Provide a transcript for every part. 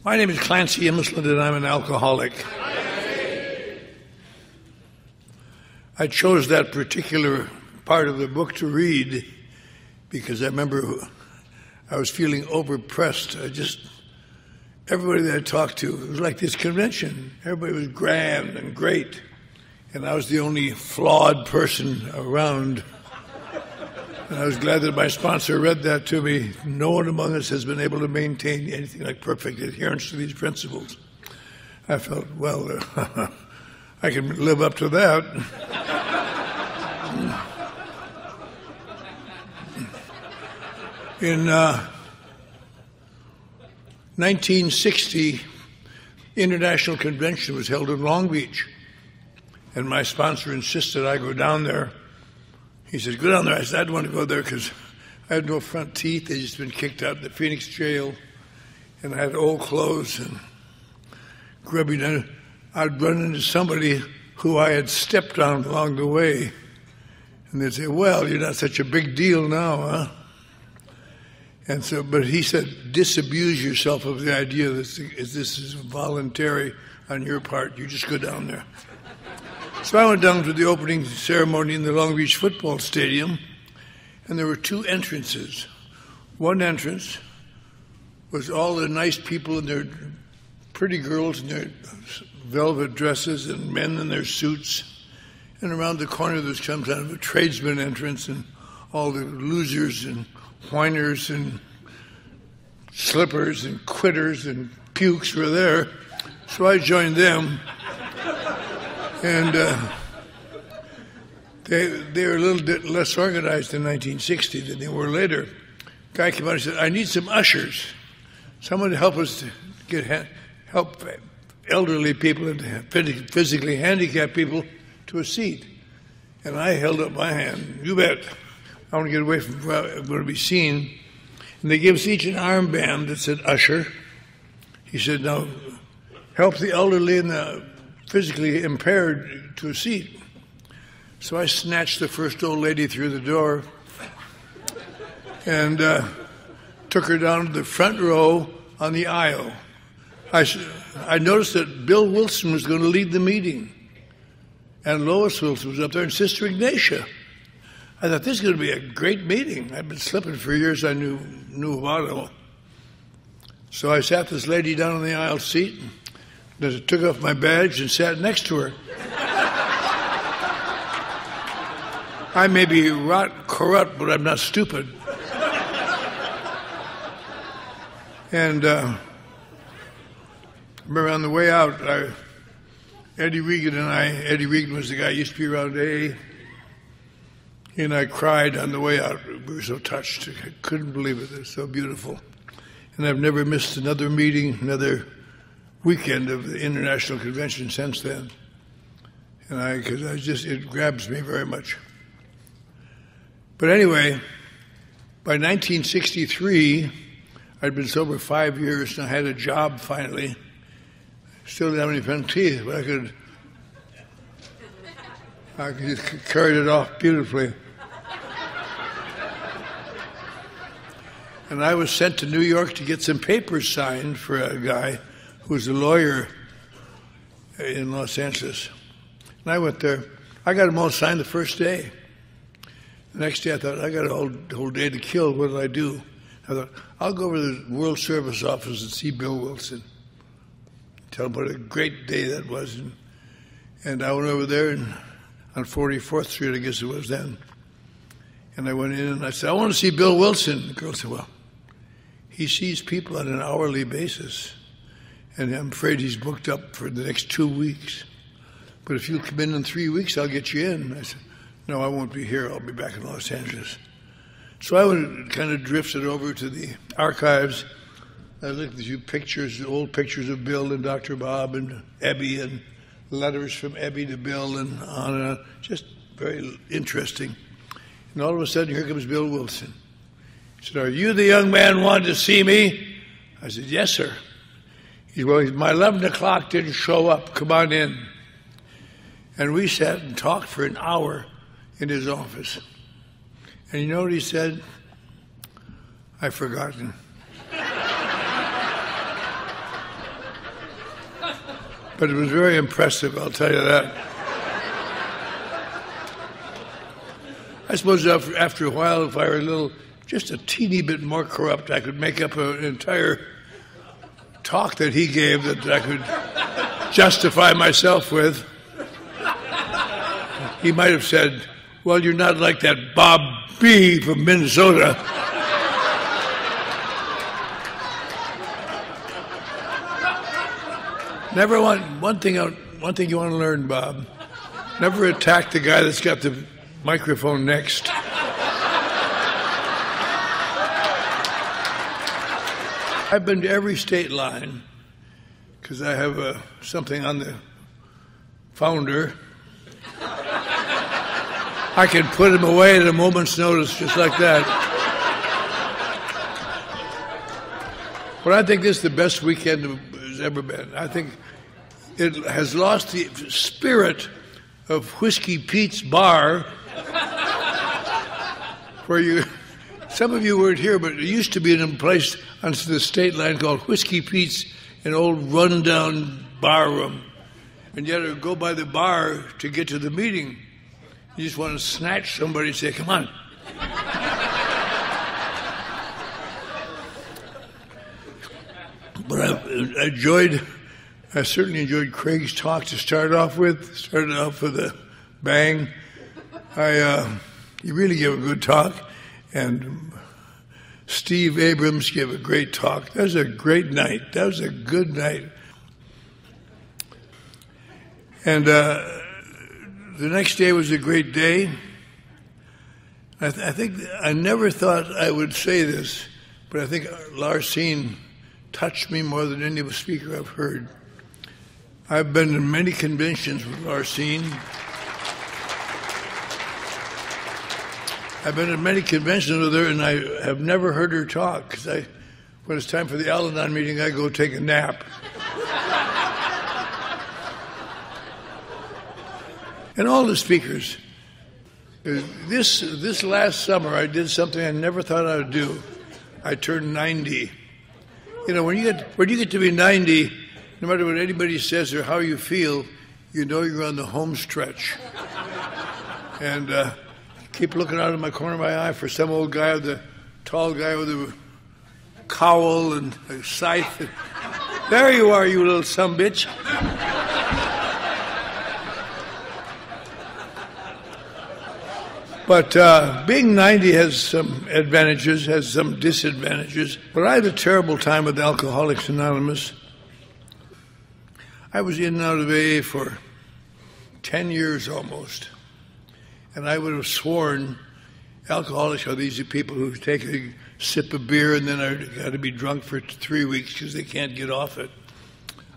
My name is Clancy Immisland, and I'm an alcoholic. I chose that particular part of the book to read because I remember I was feeling overpressed. Everybody that I talked to, it was like this convention. Everybody was grand and great, and I was the only flawed person around. And I was glad that my sponsor read that to me. No one among us has been able to maintain anything like perfect adherence to these principles. I felt, well, I can live up to that. In 1960, International Convention was held in Long Beach, and my sponsor insisted I go down there. He said, go down there. I said, I don't want to go there because I had no front teeth. They'd just been kicked out of the Phoenix jail, and I had old clothes and grubby. I'd run into somebody who I had stepped on along the way, and they'd say, well, you're not such a big deal now, huh? And so, but he said, disabuse yourself of the idea that this is voluntary on your part. You just go down there. So I went down to the opening ceremony in the Long Beach football stadium, and there were two entrances. One entrance was all the nice people and their pretty girls in their velvet dresses and men in their suits. And around the corner there was some kind of a tradesman entrance, and all the losers and whiners and slippers and quitters and pukes were there. So I joined them. And they were a little bit less organized in 1960 than they were later. A guy came out and said, I need some ushers. Someone to help us to help elderly people and physically handicapped people to a seat. And I held up my hand. You bet. I want to get away from where I'm going to be seen. And they gave us each an armband that said usher. He said, now help the elderly and the physically impaired to a seat. So I snatched the first old lady through the door and took her down to the front row on the aisle. I noticed that Bill Wilson was going to lead the meeting, and Lois Wilson was up there, and Sister Ignatia. I thought, this is going to be a great meeting. I've been slipping for years. I knew about it all. So I sat this lady down on the aisle seat, and I took off my badge and sat next to her. I may be corrupt, but I'm not stupid. And remember on the way out, Eddie Regan was the guy who used to be around AA. He and I cried on the way out. We were so touched. I couldn't believe it. It was so beautiful. And I've never missed another meeting, another weekend of the International Convention since then. And it grabs me very much. But anyway, by 1963, I'd been sober 5 years, and I had a job finally. Still didn't have any front teeth, but I could just carry it off beautifully. And I was sent to New York to get some papers signed for a guy who was a lawyer in Los Angeles. And I went there. I got them all signed the first day. The next day I thought, I got a whole day to kill. What did I do? I thought, I'll go over to the World Service Office and see Bill Wilson. Tell him what a great day that was. And I went over there on 44th Street, I guess it was then. And I went in and I said, I want to see Bill Wilson. The girl said, well, he sees people on an hourly basis, and I'm afraid he's booked up for the next 2 weeks. But if you come in 3 weeks, I'll get you in. I said, no, I won't be here. I'll be back in Los Angeles. So I kind of drifted over to the archives. I looked at a few pictures, old pictures of Bill and Dr. Bob and Ebby, and letters from Ebby to Bill, and on and on. Just very interesting. And all of a sudden, here comes Bill Wilson. He said, are you the young man wanted to see me? I said, yes, sir. He said, well, my 11 o'clock didn't show up. Come on in. And we sat and talked for an hour in his office. And you know what he said? I've forgotten. But it was very impressive, I'll tell you that. I suppose after a while, if I were just a teeny bit more corrupt, I could make up an entire talk that he gave that I could justify myself with. He might have said, well, you're not like that Bob B. from Minnesota. Never one thing you want to learn, Bob. Never attack the guy that's got the microphone next. I've been to every state line because I have something on the founder. I can put him away at a moment's notice just like that. But I think this is the best weekend has ever been. I think it has lost the spirit of Whiskey Pete's Bar, where some of you weren't here, but it used to be in a place on the state line called Whiskey Pete's, an old rundown bar room. And you had to go by the bar to get to the meeting. You just want to snatch somebody and say, come on. But I certainly enjoyed Craig's talk to start off with. Started off with a bang. He really gave a good talk. And Steve Abrams gave a great talk. That was a great night. That was a good night. And the next day was a great day. I think I never thought I would say this, but I think Larcene touched me more than any speaker I've heard. I've been to many conventions with Larcene. I've been to many conventions with her, and I have never heard her talk, because when it's time for the Al-Anon meeting, I go take a nap. And all the speakers. This last summer, I did something I never thought I would do. I turned 90. You know, when you get to be 90, no matter what anybody says or how you feel, you know you're on the home stretch. And keep looking out of my corner of my eye for some old guy, tall guy with a cowl and a scythe. There you are, you little sumbitch. But being 90 has some advantages, has some disadvantages. But I had a terrible time with Alcoholics Anonymous. I was in and out of AA for 10 years almost. And I would have sworn alcoholics are these people who take a sip of beer and then are got to be drunk for 3 weeks because they can't get off it.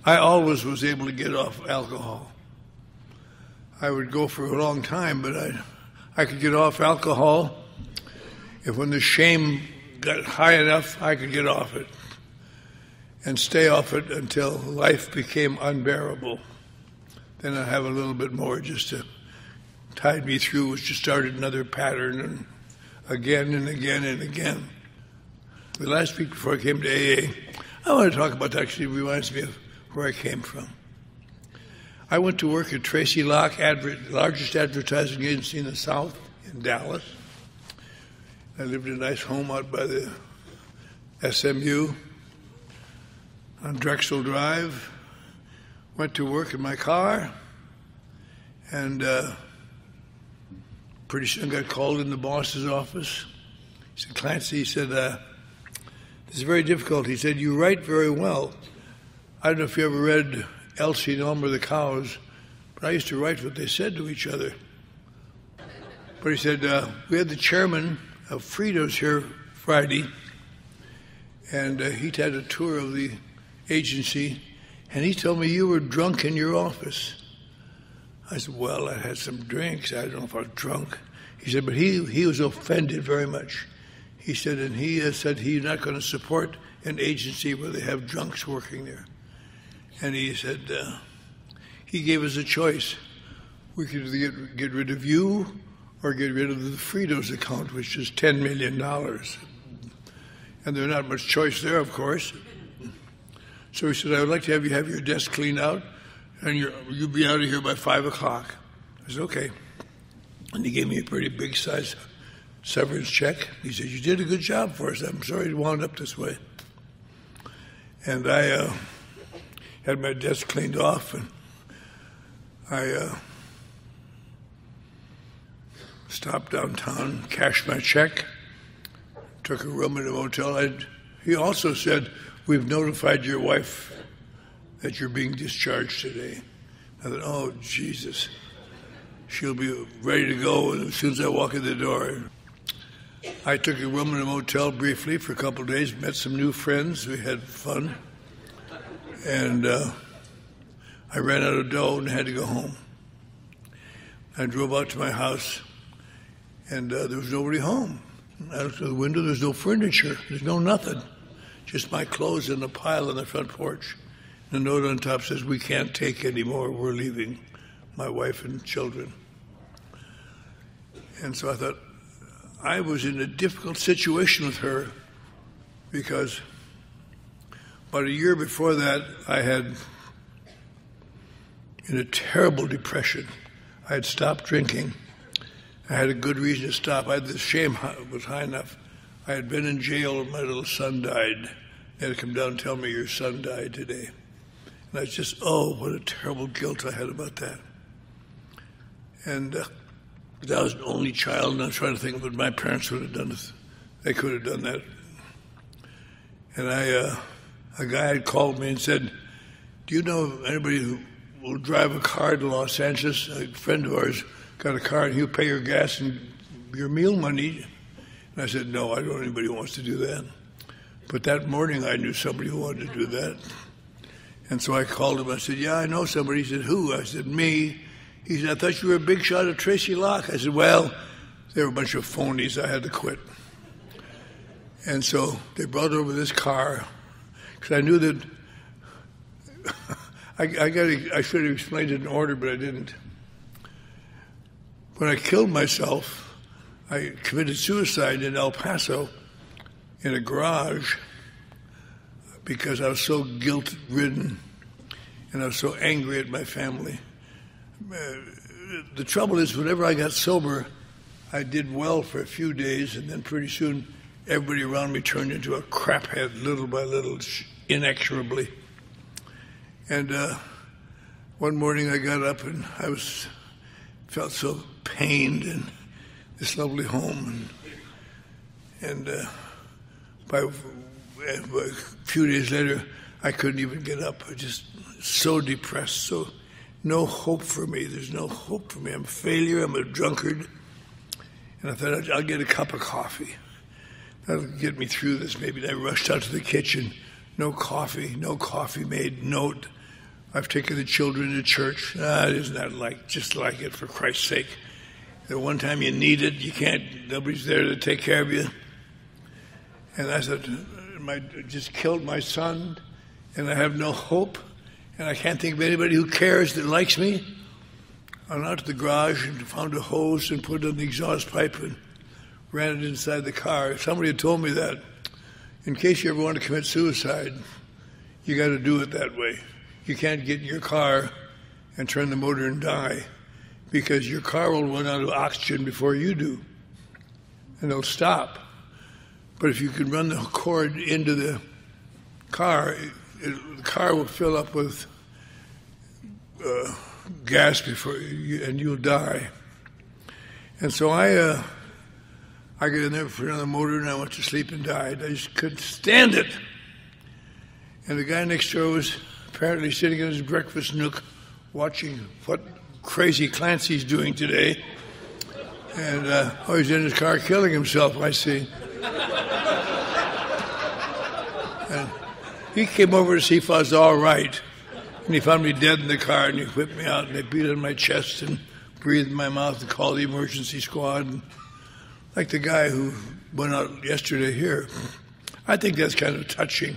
I always was able to get off alcohol. I would go for a long time, but I could get off alcohol. If when the shame got high enough, I could get off it and stay off it until life became unbearable. Then I'd have a little bit more just to tide me through, which just started another pattern, and again and again and again. The last week before I came to AA, I want to talk about that. Actually, it reminds me of where I came from. I went to work at Tracy Locke, largest advertising agency in the South, in Dallas. I lived in a nice home out by the SMU on Drexel Drive. Went to work in my car, and pretty soon got called in the boss's office. He said, Clancy, he said, this is very difficult. He said, you write very well. I don't know if you ever read Elsie and Elmer the Cows, but I used to write what they said to each other. But he said, we had the chairman of Fritos here Friday, and he'd had a tour of the agency, and he told me you were drunk in your office. I said, well, I had some drinks. I don't know if I was drunk. He said, but he was offended very much. He said, and he said he's not going to support an agency where they have drunks working there. And he said, he gave us a choice. We could either get rid of you or get rid of the Fritos account, which is $10 million. And there's not much choice there, of course. So he said, I would like to have you have your desk cleaned out. and you'll be out of here by 5 o'clock. I said, okay. And he gave me a pretty big size severance check. He said, you did a good job for us. I'm sorry it wound up this way. And I had my desk cleaned off, and I stopped downtown, cashed my check, took a room in a motel. He also said, we've notified your wife that you're being discharged today. I thought, oh, Jesus. She'll be ready to go as soon as I walk in the door. I took a room in a motel briefly for a couple of days, met some new friends. We had fun. And I ran out of dough and had to go home. I drove out to my house, and there was nobody home. I looked through the window, there's no furniture, there's no nothing. Just my clothes in a pile on the front porch. The note on top says, we can't take any more, we're leaving, my wife and children. And so I thought, I was in a difficult situation with her because about a year before that, I had, in a terrible depression, I had stopped drinking. I had a good reason to stop. The shame was high enough. I had been in jail and my little son died. They had to come down and tell me your son died today. And I was just, oh, what a terrible guilt I had about that. And I was an only child, and I was trying to think of what my parents would have done. They could have done that. And a guy had called me and said, do you know anybody who will drive a car to Los Angeles? A friend of ours got a car, and he'll pay your gas and your meal money. And I said, no, I don't know anybody who wants to do that. But that morning, I knew somebody who wanted to do that. And so I called him. I said, yeah, I know somebody. He said, who? I said, me. He said, I thought you were a big shot at Tracy Locke. I said, well, they were a bunch of phonies. I had to quit. And so they brought over this car, because I knew that I should have explained it in order, but I didn't. When I killed myself, I committed suicide in El Paso in a garage because I was so guilt-ridden and I was so angry at my family. The trouble is, whenever I got sober, I did well for a few days, and then pretty soon everybody around me turned into a craphead little by little, inexorably. And one morning I got up and I felt so pained in this lovely home. And by a few days later, I couldn't even get up. I was just so depressed, so no hope for me. There's no hope for me. I'm a failure. I'm a drunkard. And I thought, I'll get a cup of coffee. That'll get me through this. Maybe I rushed out to the kitchen. No coffee made. Note, I've taken the children to church. Isn't that just like it, for Christ's sake? The one time you need it, you can't, nobody's there to take care of you. And I said, I just killed my son, and I have no hope, and I can't think of anybody who cares that likes me. I went out to the garage and found a hose and put it on the exhaust pipe and ran it inside the car. Somebody had told me that in case you ever want to commit suicide, you got to do it that way. You can't get in your car and turn the motor and die, because your car will run out of oxygen before you do, and it'll stop. But if you can run the cord into the car, the car will fill up with gas and you'll die. And so I got in there, put on the motor, and I went to sleep and died. I just couldn't stand it. And the guy next door was apparently sitting in his breakfast nook watching what crazy Clancy's doing today. And he's in his car killing himself, I see. And he came over to see if I was all right. And he found me dead in the car, and he whipped me out, and they beat on my chest and breathed in my mouth and called the emergency squad. And like the guy who went out yesterday here. I think that's kind of touching.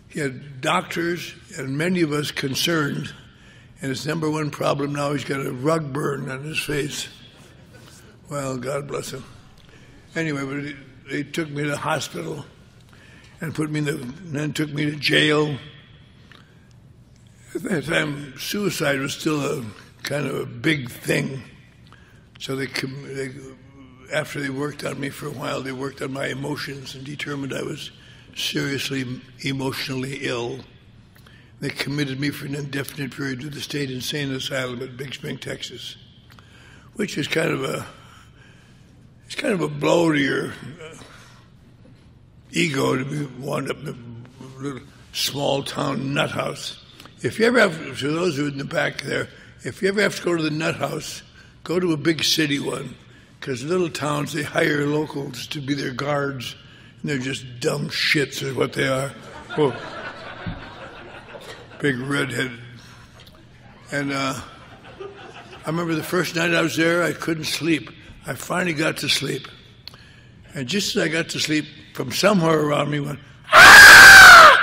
He had doctors and many of us concerned, and his number one problem now, he's got a rug burn on his face. Well, God bless him. Anyway, but they took me to the hospital and then took me to jail. At that time, suicide was still a kind of a big thing. So after they worked on me for a while, they worked on my emotions and determined I was seriously emotionally ill. They committed me for an indefinite period to the state insane asylum at Big Spring, Texas, which is kind of a blow to your ego to be wound up in a little small town nut house. If you ever have, for those who are in the back there, if you ever have to go to the nut house, go to a big city one, because little towns, they hire locals to be their guards, and they're just dumb shits is what they are. Oh. Big redhead. And I remember the first night I was there, I couldn't sleep. I finally got to sleep. And just as I got to sleep, from somewhere around me went, ah!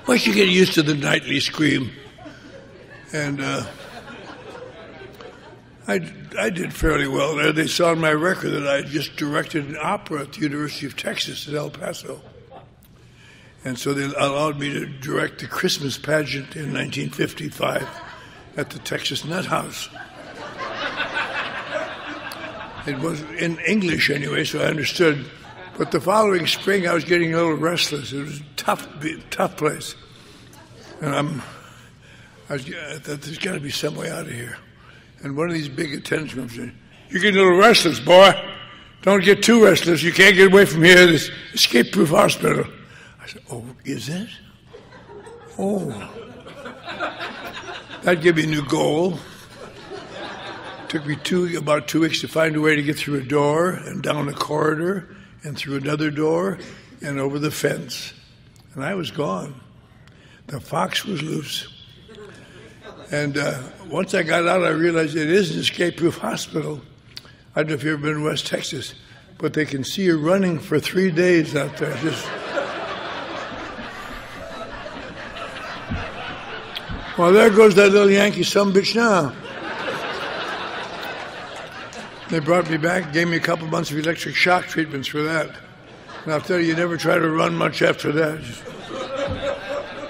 Once you get used to the nightly scream. And I did fairly well there. They saw on my record that I had just directed an opera at the University of Texas at El Paso. And so they allowed me to direct the Christmas pageant in 1955 at the Texas Nut House. It was in English anyway, so I understood. But the following spring, I was getting a little restless. It was a tough place. And I thought, there's got to be some way out of here. And one of these big attendants comes in, "You're getting a little restless, boy. Don't get too restless. You can't get away from here, this escape-proof hospital." I said, "Oh, is it? Oh." That gave me a new goal. Took me about 2 weeks to find a way to get through a door and down a corridor and through another door and over the fence. And I was gone. The fox was loose. And once I got out, I realized it is an escape-proof hospital. I don't know if you've ever been in West Texas, but they can see you running for 3 days out there. Well, there goes that little Yankee sumbitch now. They brought me back, gave me a couple months of electric shock treatments for that. And I'll tell you, you never try to run much after that.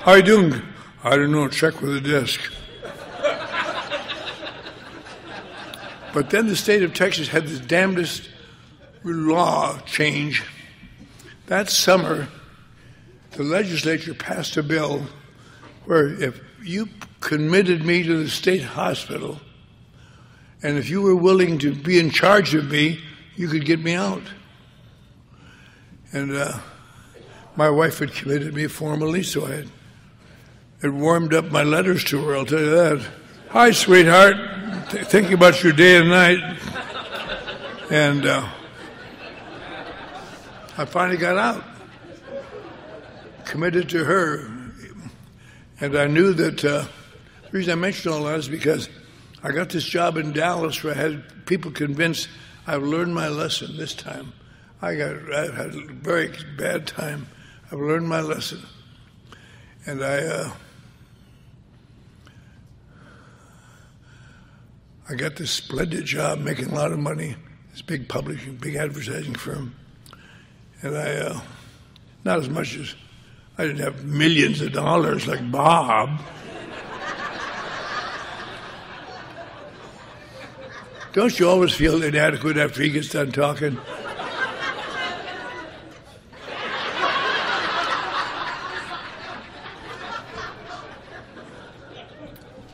How are you doing? I don't know, check with the desk. But then the state of Texas had this damnedest law change. That summer, the legislature passed a bill where if you committed me to the state hospital, and if you were willing to be in charge of me, you could get me out. And my wife had committed me formally, so it warmed up my letters to her, I'll tell you that. "Hi, sweetheart. Thinking about your day and night." And I finally got out, committed to her. And I knew that the reason I mentioned all that is because I got this job in Dallas where I had people convinced I've learned my lesson this time. I had a very bad time. I've learned my lesson. And I got this splendid job making a lot of money, this big publishing, big advertising firm. And I, not as much as, I didn't have millions of dollars like Bob. Don't you always feel inadequate after he gets done talking?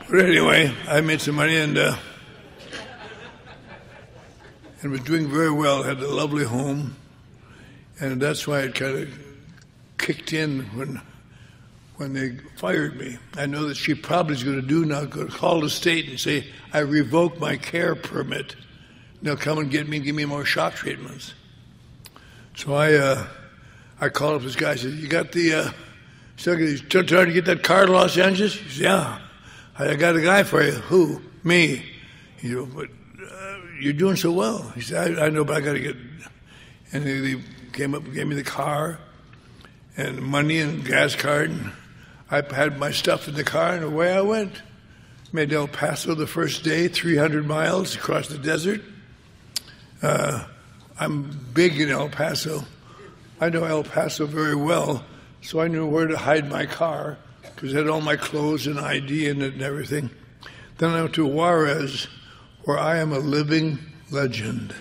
But anyway, I made some money and was doing very well. Had a lovely home, and that's why it kind of kicked in when they fired me. I know that she probably is going to do now, going to call the state and say, "I revoke my care permit." They'll come and get me and give me more shock treatments. So I called up this guy. I said, "You got the, still trying to get that car to Los Angeles?" He said, "Yeah. I got a guy for you." "Who?" "Me." He said, "But you're doing so well." He said, I know, but I got to get. And they came up and gave me the car and money and gas card. And I had my stuff in the car, and away I went. Made El Paso the first day, 300 miles across the desert. I'm big in El Paso. I know El Paso very well. So I knew where to hide my car because it had all my clothes and ID in it and everything. Then I went to Juarez, where I am a living legend.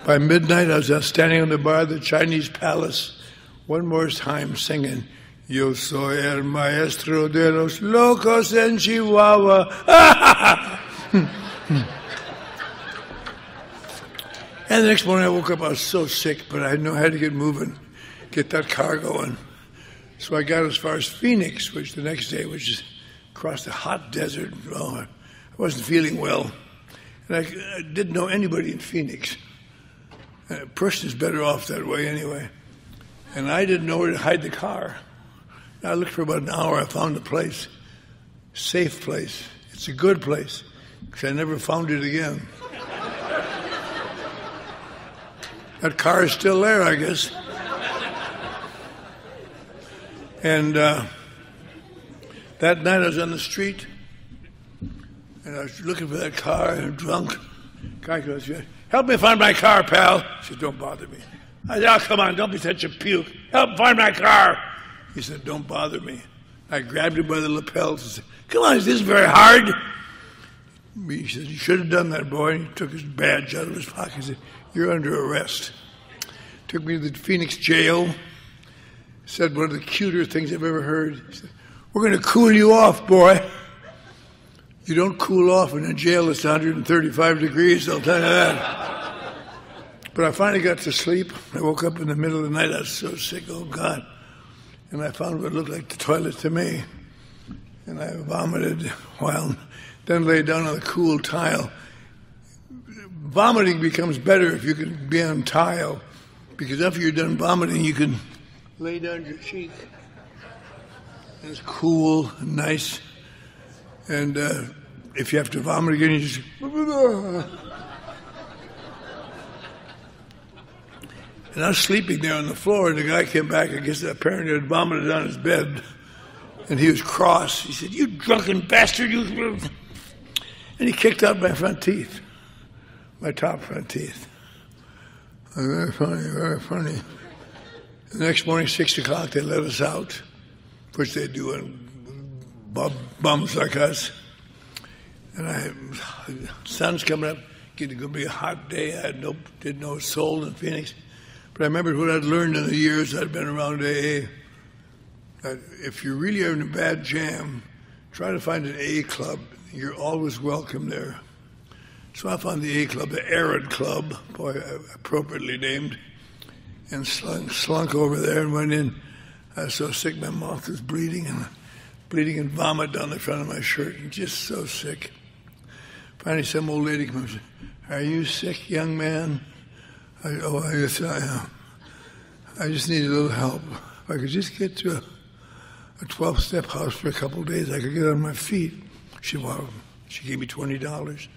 By midnight, I was standing on the bar of the Chinese Palace one more time singing, Yo soy el maestro de los locos en Chihuahua. And the next morning I woke up, I was so sick, but I knew I had to get moving, get that car going. So I got as far as Phoenix, which the next day, which is across the hot desert. Oh, I wasn't feeling well. And I didn't know anybody in Phoenix. A person is better off that way anyway. And I didn't know where to hide the car. I looked for about an hour. I found a place, safe place. It's a good place, because I never found it again. That car is still there, I guess. And that night I was on the street, and I was looking for that car, and drunk. Guy goes, help me find my car, pal. He said, don't bother me. I said, oh, come on, don't be such a puke. Help find my car. He said, don't bother me. I grabbed him by the lapels and said, come on, is this very hard? He said, you should have done that, boy. He took his badge out of his pocket and said, you're under arrest. Took me to the Phoenix jail. Said one of the cuter things I've ever heard. He said, we're going to cool you off, boy. You don't cool off in a jail that's 135 degrees, I'll tell you that. But I finally got to sleep. I woke up in the middle of the night. I was so sick, oh, God. And I found what looked like the toilet to me. And I vomited while then lay down on the cool tile. Vomiting becomes better if you can be on tile, because after you're done vomiting, you can lay down your cheek. And it's cool and nice. And if you have to vomit again, you just... And I was sleeping there on the floor, and the guy came back. I guess apparently had vomited on his bed. And he was cross. He said, you drunken bastard, you... And he kicked out my front teeth, my top front teeth. Very funny, very funny. The next morning, 6 o'clock, they let us out, which they do in bums like us. And the sun's coming up. It's going to be a hot day. I didn't know it was sold in Phoenix. But I remembered what I'd learned in the years I'd been around AA. That if you really are in a bad jam, try to find an AA club. You're always welcome there. So I found the AA club, the Arid Club, boy, appropriately named, and slunk over there and went in. I was so sick, my mouth was bleeding and vomit down the front of my shirt, and just so sick. Finally, some old lady comes and said, are you sick, young man? Yes, I am. I just need a little help. If I could just get to a 12-step house for a couple of days, I could get on my feet. She gave me $20.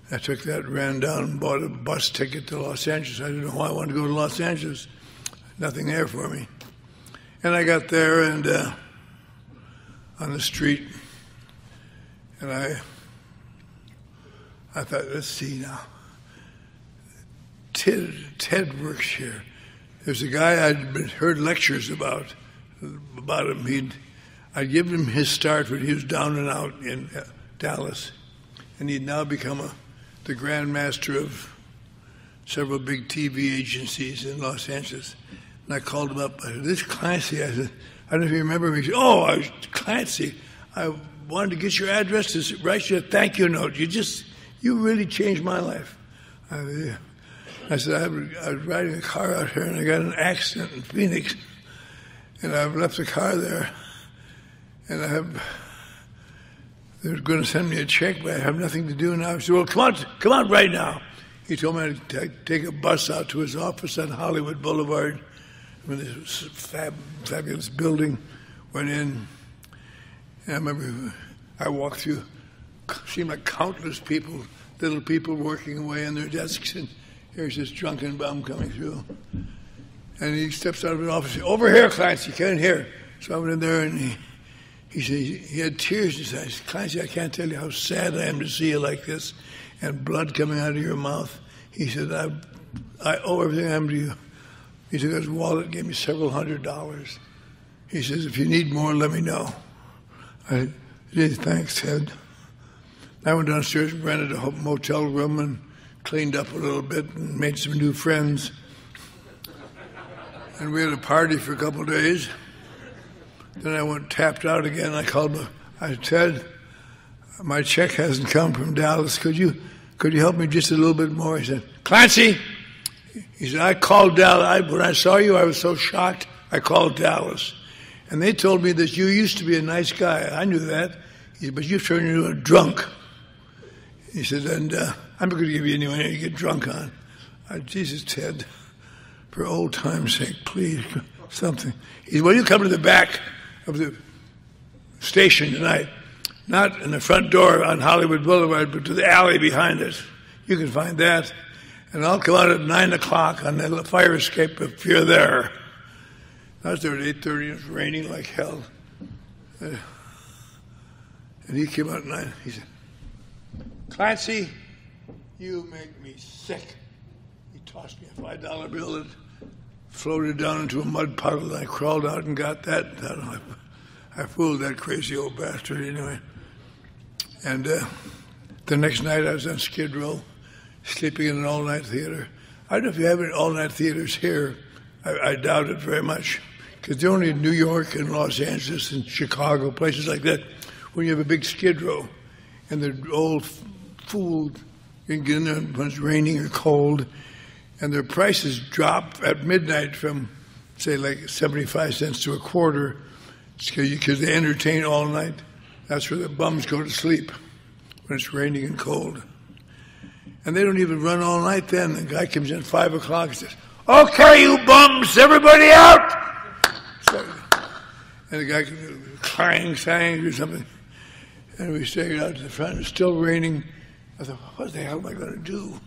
I took that, ran down, and bought a bus ticket to Los Angeles. I didn't know why I wanted to go to Los Angeles. Nothing there for me. And I got there and on the street, and I thought, let's see now. Ted works here. There's a guy I'd heard lectures about him. I'd given him his start when he was down and out in Dallas, and he'd now become the Grand Master of several big TV agencies in Los Angeles. And I called him up. I said, this is Clancy. I said, I don't know if you remember me. He said, oh, I was Clancy. I wanted to get your address to write you a thank you note. You really changed my life. I said, I was riding a car out here, and I got in an accident in Phoenix, and I've left the car there, and they're going to send me a check, but I have nothing to do now. I said, well, come on right now. He told me to take a bus out to his office on Hollywood Boulevard. This fabulous building. Went in, and I remember I walked through, seemed like countless people, little people working away on their desks, and here's this drunken bum coming through. And he steps out of an office, over here, Clancy, get in here. So I went in there, and he said, he had tears in his eyes. Clancy, I can't tell you how sad I am to see you like this, and blood coming out of your mouth. He said, I owe everything I am to you. He took his wallet, gave me several $100s. He says, if you need more, let me know. I said, gee, thanks, Ted. I went downstairs and rented a motel room and cleaned up a little bit and made some new friends. And we had a party for a couple of days. Then I went tapped out again. I said, Ted, my check hasn't come from Dallas. Could you help me just a little bit more? He said, Clancy. He said, I called Dallas. When I saw you, I was so shocked, I called Dallas. And they told me that you used to be a nice guy. I knew that. He said, but you've turned into a drunk. He said, and I'm not going to give you anyone to get drunk on. Jesus, Ted, for old time's sake, please, something. He said, well, you come to the back of the station tonight, not in the front door on Hollywood Boulevard, but to the alley behind us. You can find that. And I'll come out at 9 o'clock on the fire escape if you're there. I was there at 8:30. It was raining like hell. And he came out at 9. He said, Clancy, you make me sick. He tossed me a $5 bill and floated down into a mud puddle, and I crawled out and got that. I fooled that crazy old bastard anyway. And the next night I was on Skid Row, sleeping in an all-night theater. I don't know if you have any all-night theaters here. I doubt it very much, because they're only in New York and Los Angeles and Chicago, places like that, when you have a big Skid Row. And they're all fooled. You can get in there when it's raining or cold, and their prices drop at midnight from, say, like 75 cents to a quarter, because they entertain all night. That's where the bums go to sleep, when it's raining and cold. And they don't even run all night then. The guy comes in at 5 o'clock and says, okay, you bums, everybody out! So, and the guy clang, sang, or something. And we stayed out to the front. It was still raining. I thought, what the hell am I going to do?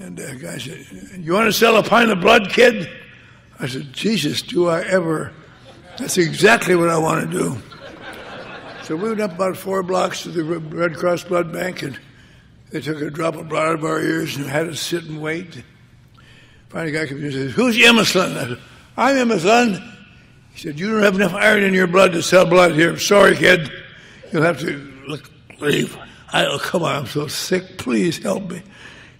And the guy said, you want to sell a pint of blood, kid? I said, Jesus, do I ever? That's exactly what I want to do. So we went up about 4 blocks to the Red Cross Blood Bank, and they took a drop of blood out of our ears and had us sit and wait. Finally, the guy came in and said, who's Emerson? I said, I'm Emerson. He said, you don't have enough iron in your blood to sell blood here. Sorry, kid. You'll have to leave. Come on, I'm so sick. Please help me.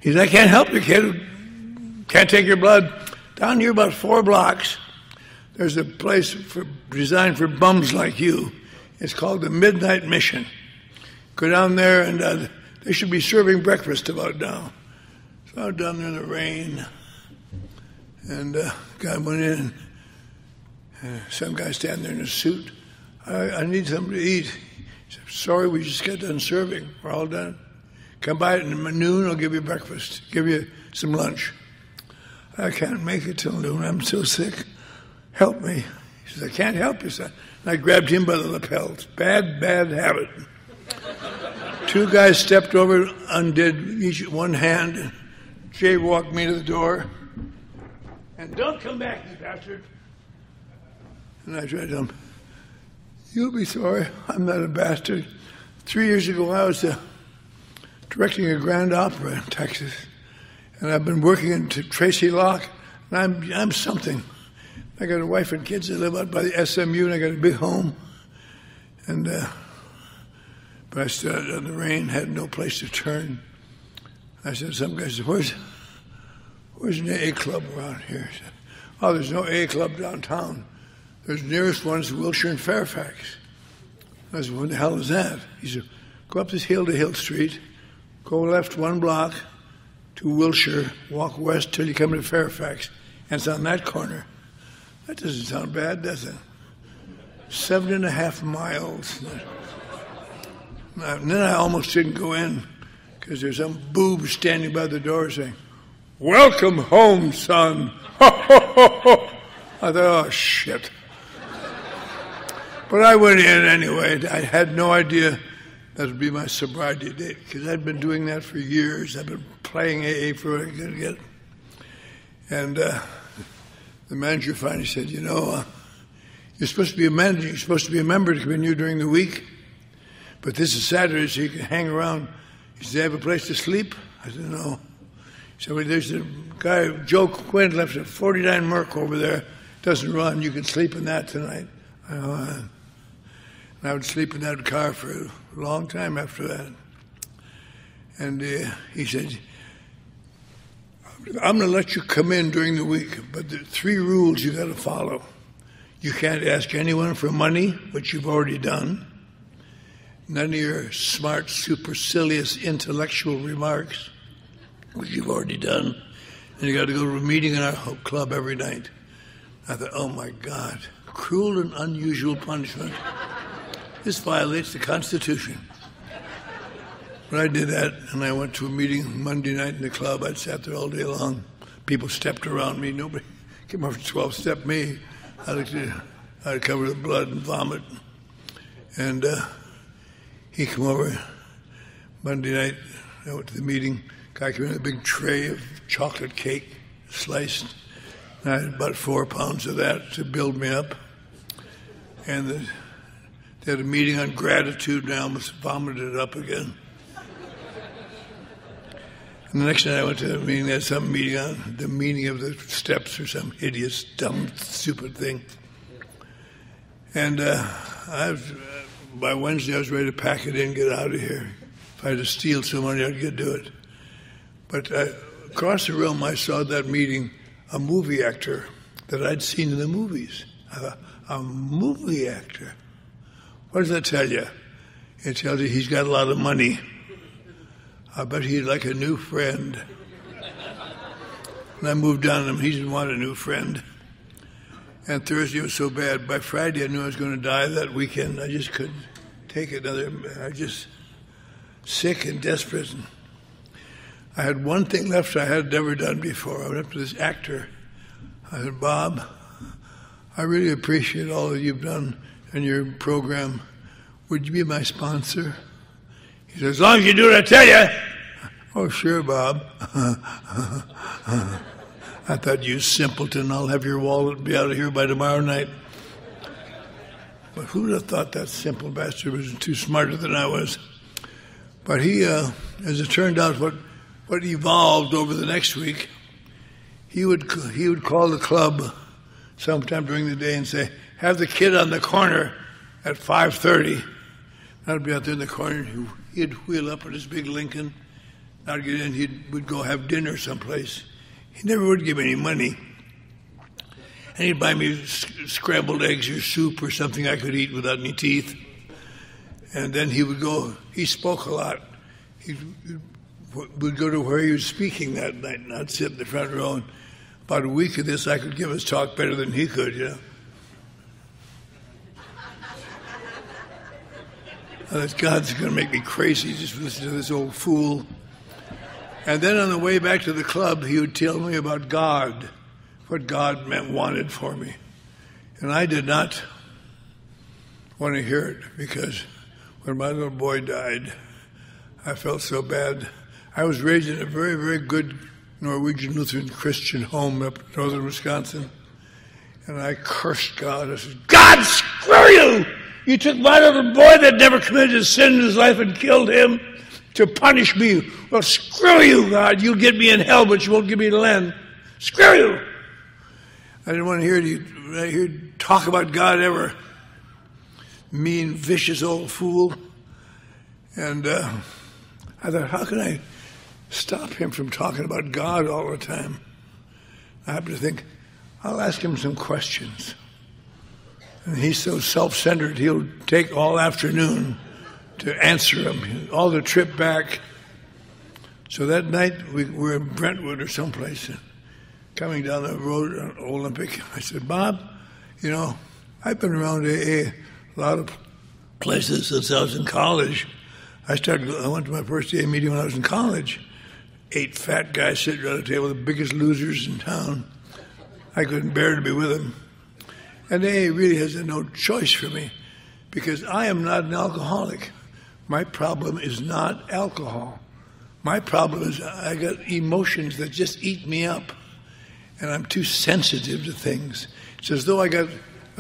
He said, I can't help you, kid. Can't take your blood. Down here about 4 blocks, there's a place designed for bums like you. It's called the Midnight Mission. Go down there, and they should be serving breakfast about now. So I was down there in the rain, and the guy went in. Some guy standing there in a suit. I need something to eat. He said, sorry, we just got done serving. We're all done. Come by at noon, I'll give you breakfast, give you some lunch. I can't make it till noon. I'm so sick. Help me. He says, I can't help you, son. And I grabbed him by the lapels. Bad habit. 2 guys stepped over, undid each one hand, and jaywalked me to the door. And don't come back, you bastard. And I tried to tell him, you'll be sorry, I'm not a bastard. 3 years ago, I was directing a grand opera in Texas. And I've been working in Tracy Locke, and I'm something. I got a wife and kids that live out by the SMU, and I got a big home. And but I stood out in the rain, had no place to turn. I said, some guy said, where's an AA club around here? He said, oh, there's no AA club downtown. There's the nearest one is Wilshire and Fairfax. I said, what the hell is that? He said, go up this hill to Hill Street, go left 1 block to Wilshire, walk west till you come to Fairfax, and it's on that corner. That doesn't sound bad, does it? 7.5 miles. And then I almost didn't go in because there's some boob standing by the door saying, welcome home, son. I thought, oh, shit. But I went in anyway. I had no idea that would be my sobriety date because I'd been doing that for years. I've been playing AA for what I could get. And the manager finally said, you know, you're supposed to be a manager. You're supposed to be a member to come in here during the week. But this is Saturday, so you can hang around. He said, do you have a place to sleep? I said, no. So there's a guy, Joe Quinn, left a 49 Merc over there. Doesn't run. You can sleep in that tonight. And I would sleep in that car for a long time after that. And he said, I'm going to let you come in during the week, but there are 3 rules you got to follow. You can't ask anyone for money, which you've already done. None of your smart, supercilious, intellectual remarks, which you've already done. And you got to go to a meeting in our club every night. I thought, oh my God, cruel and unusual punishment. This violates the Constitution. But I did that, and I went to a meeting Monday night in the club. I'd sat there all day long. People stepped around me. Nobody came over to 12-step me. I'd cover the blood and vomit. And he came over Monday night. I went to the meeting. Guy came in with a big tray of chocolate cake, sliced. And I had about 4 pounds of that to build me up. And they had a meeting on gratitude, and I almost vomited it up again. And the next night I went to the meeting, they had some meeting on the meaning of the steps or some hideous, dumb, stupid thing. And by Wednesday I was ready to pack it in, get out of here. If I had to steal some money, I'd get do it. But across the room I saw that meeting a movie actor that I'd seen in the movies. I thought, a movie actor? What does that tell you? It tells you he's got a lot of money. I bet he'd like a new friend. And I moved on to him. He didn't want a new friend. And Thursday was so bad. By Friday, I knew I was going to die that weekend. I just couldn't take another. I was just sick and desperate. And I had one thing left I had never done before. I went up to this actor. I said, Bob, I really appreciate all that you've done in your program. Would you be my sponsor? He said, as long as you do what I tell you. Oh, sure, Bob. I thought, you simpleton, I'll have your wallet be out of here by tomorrow night. But who would have thought that simple bastard was too smarter than I was? But he, as it turned out, what evolved over the next week, he would call the club sometime during the day and say, have the kid on the corner at 5:30. I'd be out there in the corner. He'd wheel up in his big Lincoln. I'd get in. We'd go have dinner someplace. He never would give me any money. And he'd buy me scrambled eggs or soup or something I could eat without any teeth. And then he would go. He spoke a lot. He would go to where he was speaking that night, and I'd sit in the front row. And about a week of this, I could give his talk better than he could, you know. I thought, God's going to make me crazy just listen to this old fool. And then on the way back to the club, he would tell me about God, what God wanted for me. And I did not want to hear it, because when my little boy died, I felt so bad. I was raised in a very, very good Norwegian Lutheran Christian home up in northern Wisconsin. And I cursed God. I said, God, screw you! You took my little boy that never committed a sin in his life and killed him to punish me. Well, screw you, God. You'll get me in hell, but you won't give me the land. Screw you! I didn't want to hear you talk about God ever. Mean, vicious old fool. And I thought, how can I stop him from talking about God all the time? I happened to think, I'll ask him some questions. And he's so self-centered, he'll take all afternoon to answer them, all the trip back. So that night, we were in Brentwood or someplace, coming down the road on Olympic. I said, Bob, you know, I've been around AA a lot of places since I was in college. I went to my first AA meeting when I was in college. 8 fat guys sitting around the table, the biggest losers in town. I couldn't bear to be with them. And AA really has no choice for me, because I am not an alcoholic. My problem is not alcohol. My problem is I got emotions that just eat me up, and I'm too sensitive to things. It's as though I'm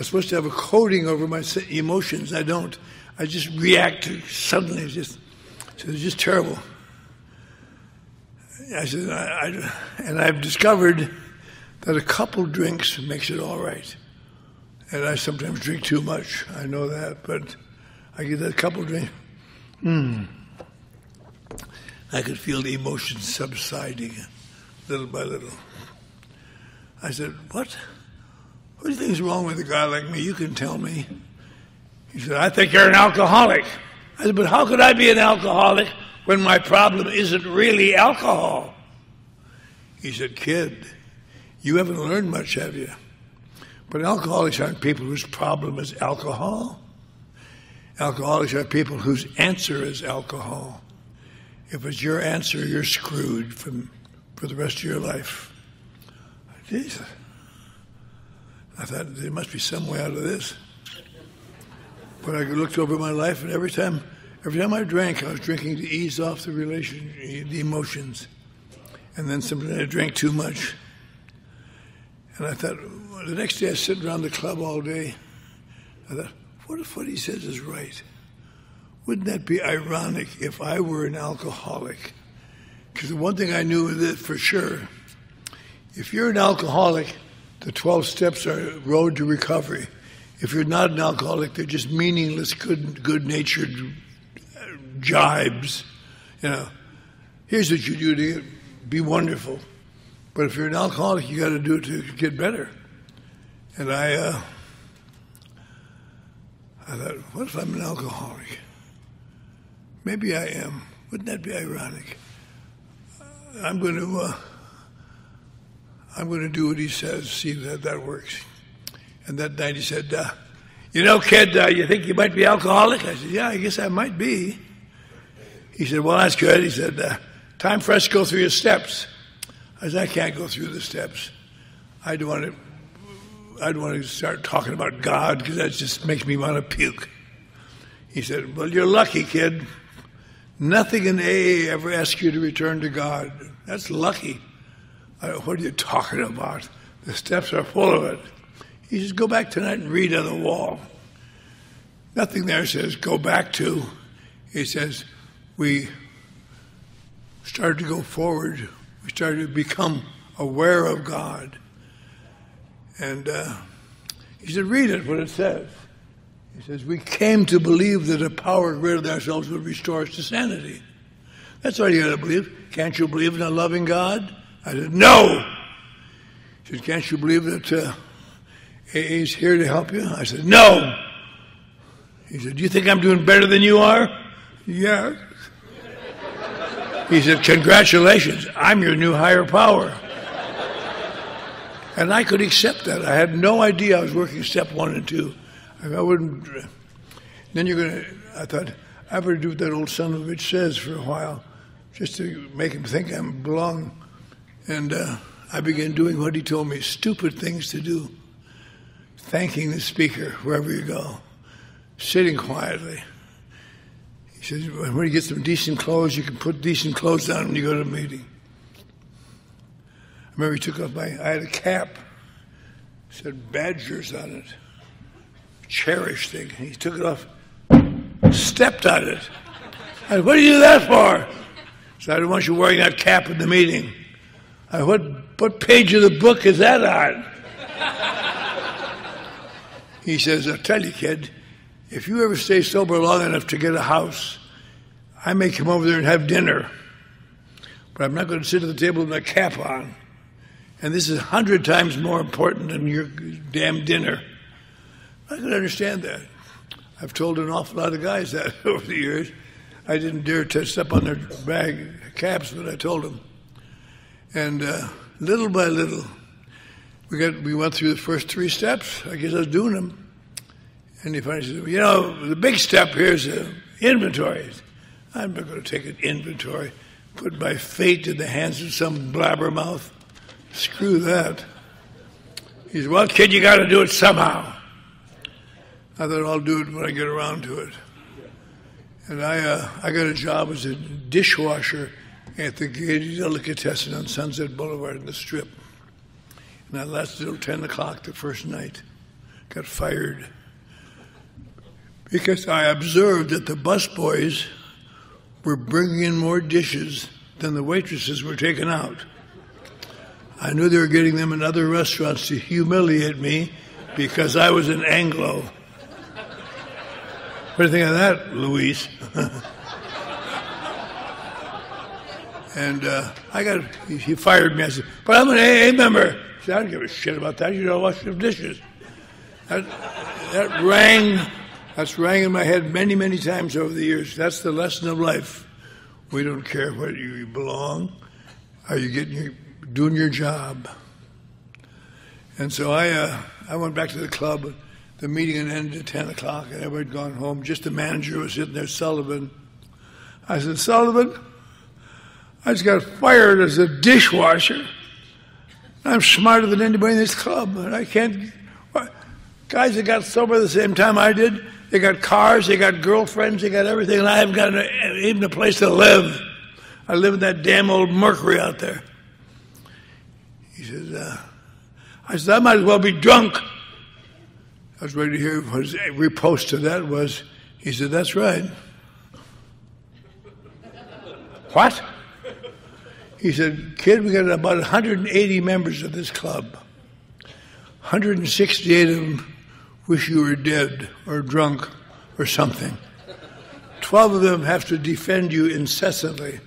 supposed to have a coating over my emotions. I don't. I just react to suddenly. It's just terrible. I said, and I've discovered that a couple drinks makes it all right. And I sometimes drink too much. I know that, but I get that couple drinks. I could feel the emotions subsiding little by little. I said, what do you think is wrong with a guy like me? You can tell me. He said, I think you're an alcoholic. I said, but how could I be an alcoholic when my problem isn't really alcohol? He said, kid, you haven't learned much, have you? But alcoholics aren't people whose problem is alcohol. Alcoholics are people whose answer is alcohol. If it's your answer, you're screwed for the rest of your life. Jesus. I thought there must be some way out of this. But I looked over my life, and every time I drank, I was drinking to ease off the emotions. And then sometimes I drank too much. And I thought, well, the next day I was sitting around the club all day. I thought, what if what he says is right? Wouldn't that be ironic if I were an alcoholic? Because the one thing I knew for sure, if you're an alcoholic, the 12 steps are road to recovery. If you're not an alcoholic, they're just meaningless, good-natured jibes. Here's what you do to be wonderful. But if you're an alcoholic, you got to do it to get better. And I thought, what if I'm an alcoholic? Maybe I am. Wouldn't that be ironic? I'm going to do what he says, see if that works. And that night he said, kid, you think you might be alcoholic? I said, yeah, I guess I might be. He said, well, that's good. He said, time for us to go through your steps. I said, I can't go through the steps. I don't want to start talking about God because that just makes me want to puke. He said, well, you're lucky, kid. Nothing in AA ever asks you to return to God. That's lucky. What are you talking about? The steps are full of it. He says, go back tonight and read on the wall. Nothing there says go back to. He says, we started to go forward. We started to become aware of God. And he said, read it, what it says. He says, we came to believe that a power greater than ourselves would restore us to sanity. That's all you got to believe. Can't you believe in a loving God? I said, no. He said, can't you believe that AA is here to help you? I said, no. He said, do you think I'm doing better than you are? Yeah. He said, congratulations, I'm your new higher power. And I could accept that. I had no idea I was working step 1 and 2. I wouldn't. Then I thought, I better do what that old son of a bitch says for a while, just to make him think I belong. And I began doing what he told me, stupid things to do. Thanking the speaker wherever you go, sitting quietly. He says, when you get some decent clothes, you can put decent clothes on when you go to a meeting. I remember he took off I had a cap, said Badgers on it, cherished thing. He took it off, stepped on it. I said, what do you do that for? He said, I don't want you wearing that cap in the meeting. I said, what page of the book is that on? He says, I'll tell you, kid, if you ever stay sober long enough to get a house, I may come over there and have dinner. But I'm not going to sit at the table with my cap on. And this is 100 times more important than your damn dinner. I can understand that. I've told an awful lot of guys that over the years. I didn't dare to step on their caps, but I told them. And little by little, we went through the first 3 steps. I guess I was doing them. And he finally said, the big step here is inventory. I'm not going to take an inventory, put my fate in the hands of some blabbermouth. Screw that. He said, well, kid, you got to do it somehow. I thought I'll do it when I get around to it. And I got a job as a dishwasher at the Gaiety Delicatessen on Sunset Boulevard in the Strip. And I lasted till 10 o'clock the first night. Got fired. Because I observed that the busboys were bringing in more dishes then the waitresses were taken out. I knew they were getting them in other restaurants to humiliate me because I was an Anglo. What do you think of that, Louise? And he fired me. I said, but I'm an AA member. He said, I don't give a shit about that. You don't wash your dishes. That rang in my head many, many times over the years. That's the lesson of life. We don't care where you belong. Are you doing your job? And so I went back to the club. The meeting had ended at 10 o'clock, and everybody had gone home. Just the manager was sitting there, Sullivan. I said, Sullivan, I just got fired as a dishwasher. I'm smarter than anybody in this club, and I can't... Guys that got sober at the same time I did, they got cars, they got girlfriends, they got everything, and I haven't got even a place to live. I live in that damn old Mercury out there. He says, I said, I might as well be drunk. I was ready to hear what his riposte to that was. He said, that's right. What? He said, kid, we got about 180 members of this club. 168 of them wish you were dead or drunk or something. 12 of them have to defend you incessantly.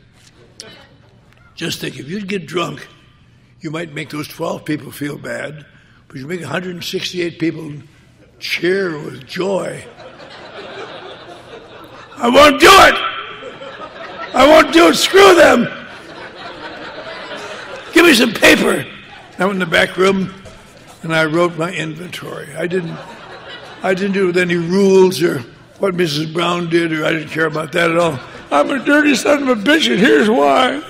Just think, if you'd get drunk, you might make those 12 people feel bad, but you make 168 people cheer with joy. I won't do it! I won't do it! Screw them! Give me some paper! I went in the back room and I wrote my inventory. I didn't do it with any rules or what Mrs. Brown did, or I didn't care about that at all. I'm a dirty son of a bitch, and here's why.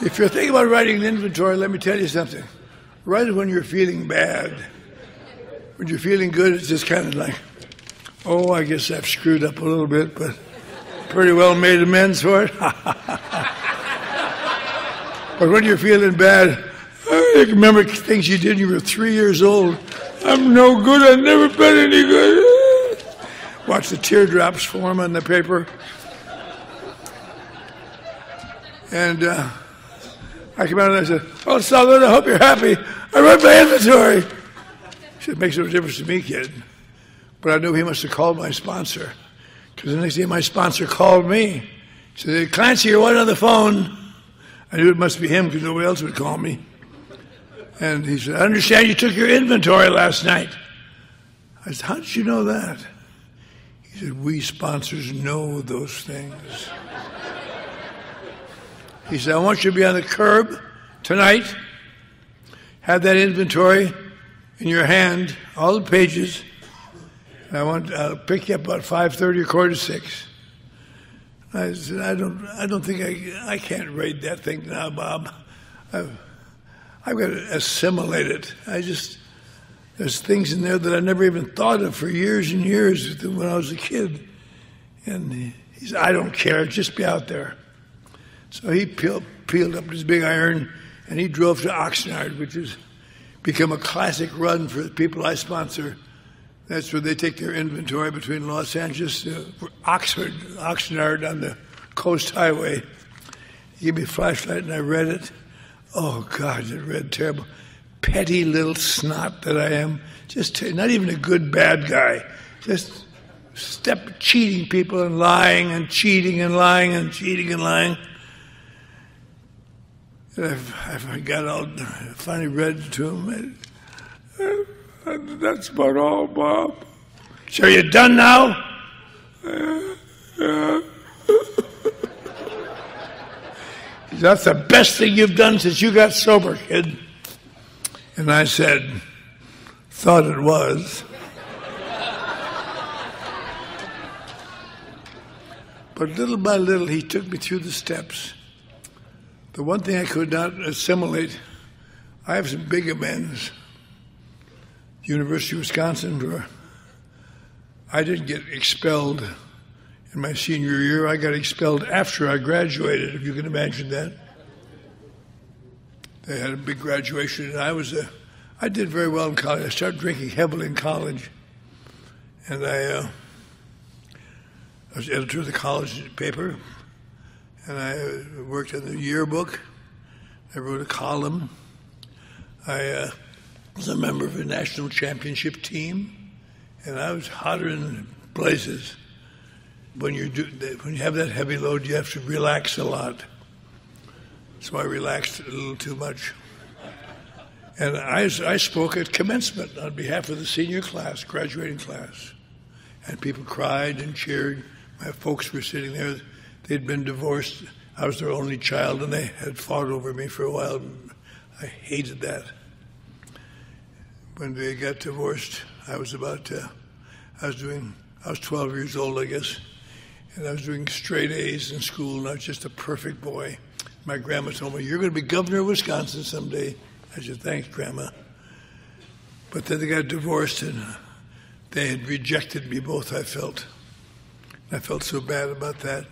If you're thinking about writing an inventory, let me tell you something. Write it when you're feeling bad. When you're feeling good, it's just kind of like, oh, I guess I've screwed up a little bit, but pretty well made amends for it. But when you're feeling bad, I remember things you did when you were 3 years old. I'm no good, I've never been any good. Watch the teardrops form on the paper. And I came out and I said, oh, Sullivan, I hope you're happy. I wrote my inventory. He said, it makes no difference to me, kid. But I knew he must have called my sponsor. Because the next day my sponsor called me. He said, Clancy, you're on the phone. I knew it must be him because nobody else would call me. And he said, I understand you took your inventory last night. I said, how did you know that? He said, we sponsors know those things. He said, I want you to be on the curb tonight. Have that inventory in your hand, all the pages. And I'll pick you up about 5:30 or 5:45. I said, I don't think I can't read that thing now, Bob. I've got to assimilate it. There's things in there that I never even thought of for years and years when I was a kid. And he said, I don't care, just be out there. So he peeled up his big iron and he drove to Oxnard, which has become a classic run for the people I sponsor. That's where they take their inventory between Los Angeles to Oxnard on the Coast Highway. He gave me a flashlight and I read it. Oh, God, it read terrible. Petty little snot that I am. Just not even a good bad guy. Just cheating people and lying and cheating and lying and cheating and lying. And I finally read it to him. That's about all, Bob. So are you done now? Yeah. That's the best thing you've done since you got sober, kid. And I said, thought it was. But little by little, he took me through the steps. The one thing I could not assimilate, I have some big amends. University of Wisconsin, where I didn't get expelled in my senior year. I got expelled after I graduated, if you can imagine that. They had a big graduation, and I did very well in college. I started drinking heavily in college, and I was editor of the college paper, And I worked in the yearbook. I wrote a column. I was a member of a national championship team, and I was hotter in places. When you have that heavy load, you have to relax a lot. So I relaxed a little too much. And I spoke at commencement on behalf of the senior class, graduating class. And people cried and cheered. My folks were sitting there. They'd been divorced. I was their only child, and they had fought over me for a while. I hated that. When they got divorced, I was 12 years old, I guess, and I was doing straight A's in school, and I was just a perfect boy. My grandma told me, "You're going to be governor of Wisconsin someday." I said, "Thanks, Grandma." But then they got divorced, and they had rejected me both, I felt. I felt so bad about that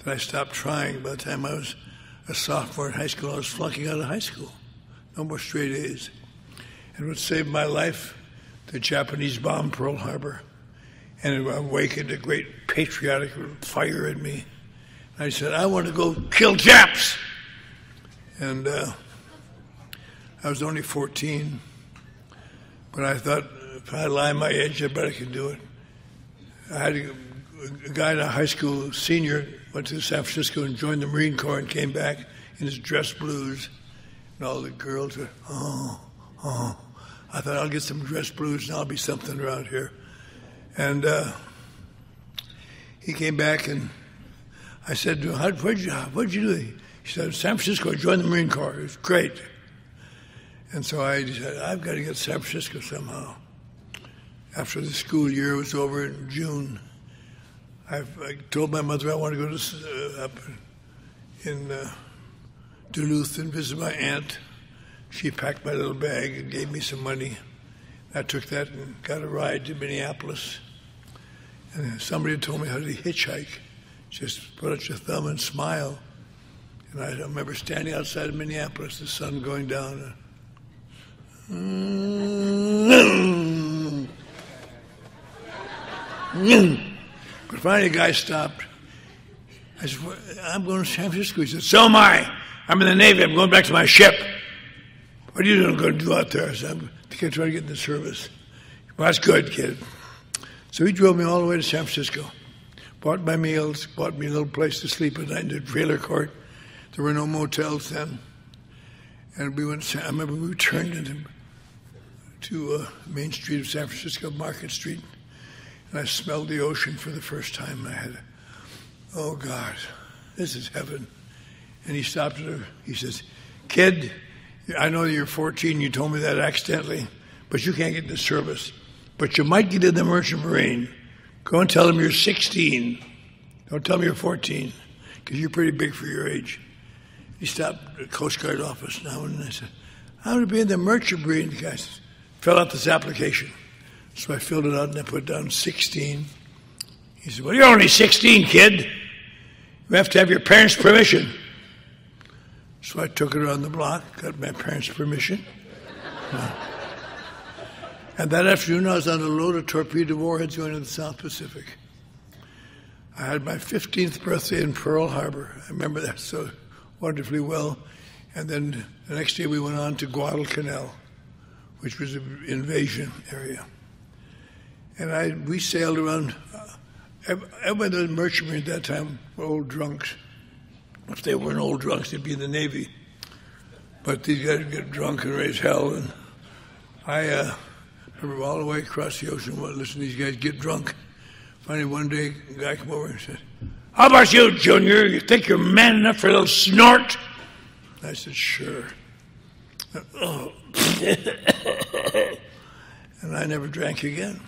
I stopped trying. By the time I was a sophomore in high school, I was flunking out of high school. No more straight A's. And what saved my life, the Japanese bombed Pearl Harbor. And it awakened a great patriotic fire in me. I said, "I want to go kill Japs." And I was only 14. But I thought, if I lie my age, I bet I can do it. I had a guy in a high school senior went to San Francisco and joined the Marine Corps and came back in his dress blues. And all the girls were, oh. I thought, I'll get some dress blues and I'll be something around here. And he came back and I said to him, what'd you do? He said, "San Francisco, I joined the Marine Corps. It was great." And so I decided, I've got to get to San Francisco somehow. After the school year was over in June, I told my mother I want to go to up in Duluth and visit my aunt. She packed my little bag and gave me some money. I took that and got a ride to Minneapolis. And somebody told me how to hitchhike. Just put out your thumb and smile. And I remember standing outside of Minneapolis, the sun going down. But finally a guy stopped. I said, "I'm going to San Francisco." He said, "So am I. I'm in the Navy. I'm going back to my ship." "What are you going to do out there?" I said, "I'm trying to get in the service." "Well, that's good, kid." So he drove me all the way to San Francisco. Bought my meals, bought me a little place to sleep at night in the trailer court. There were no motels then. And I remember we turned into Main Street of San Francisco, Market Street. And I smelled the ocean for the first time. I had, oh God, this is heaven. And he stopped her. He says, "Kid, I know you're 14. You told me that accidentally, but you can't get in the service. But you might get in the Merchant Marine. Go and tell them you're 16. Don't tell them you're 14, because you're pretty big for your age." He stopped at the Coast Guard office now, and I said, "I want to be in the Merchant Marine." The guy says, "Fill out this application." So I filled it out and I put down 16. He said, "Well, you're only 16, kid. You have to have your parents' permission." So I took it around the block, got my parents' permission. And that afternoon I was on a load of torpedo warheads going to the South Pacific. I had my 15th birthday in Pearl Harbor. I remember that so wonderfully well. And then the next day we went on to Guadalcanal, which was an invasion area. And we sailed around. Everybody in the Merchant Marine at that time were old drunks. If they weren't old drunks, they'd be in the Navy. But these guys would get drunk and raise hell. And I remember all the way across the ocean, listening to these guys get drunk. Finally, one day, a guy came over and said, "How about you, Junior? You think you're man enough for a little snort?" I said, "Sure." Oh. And I never drank again.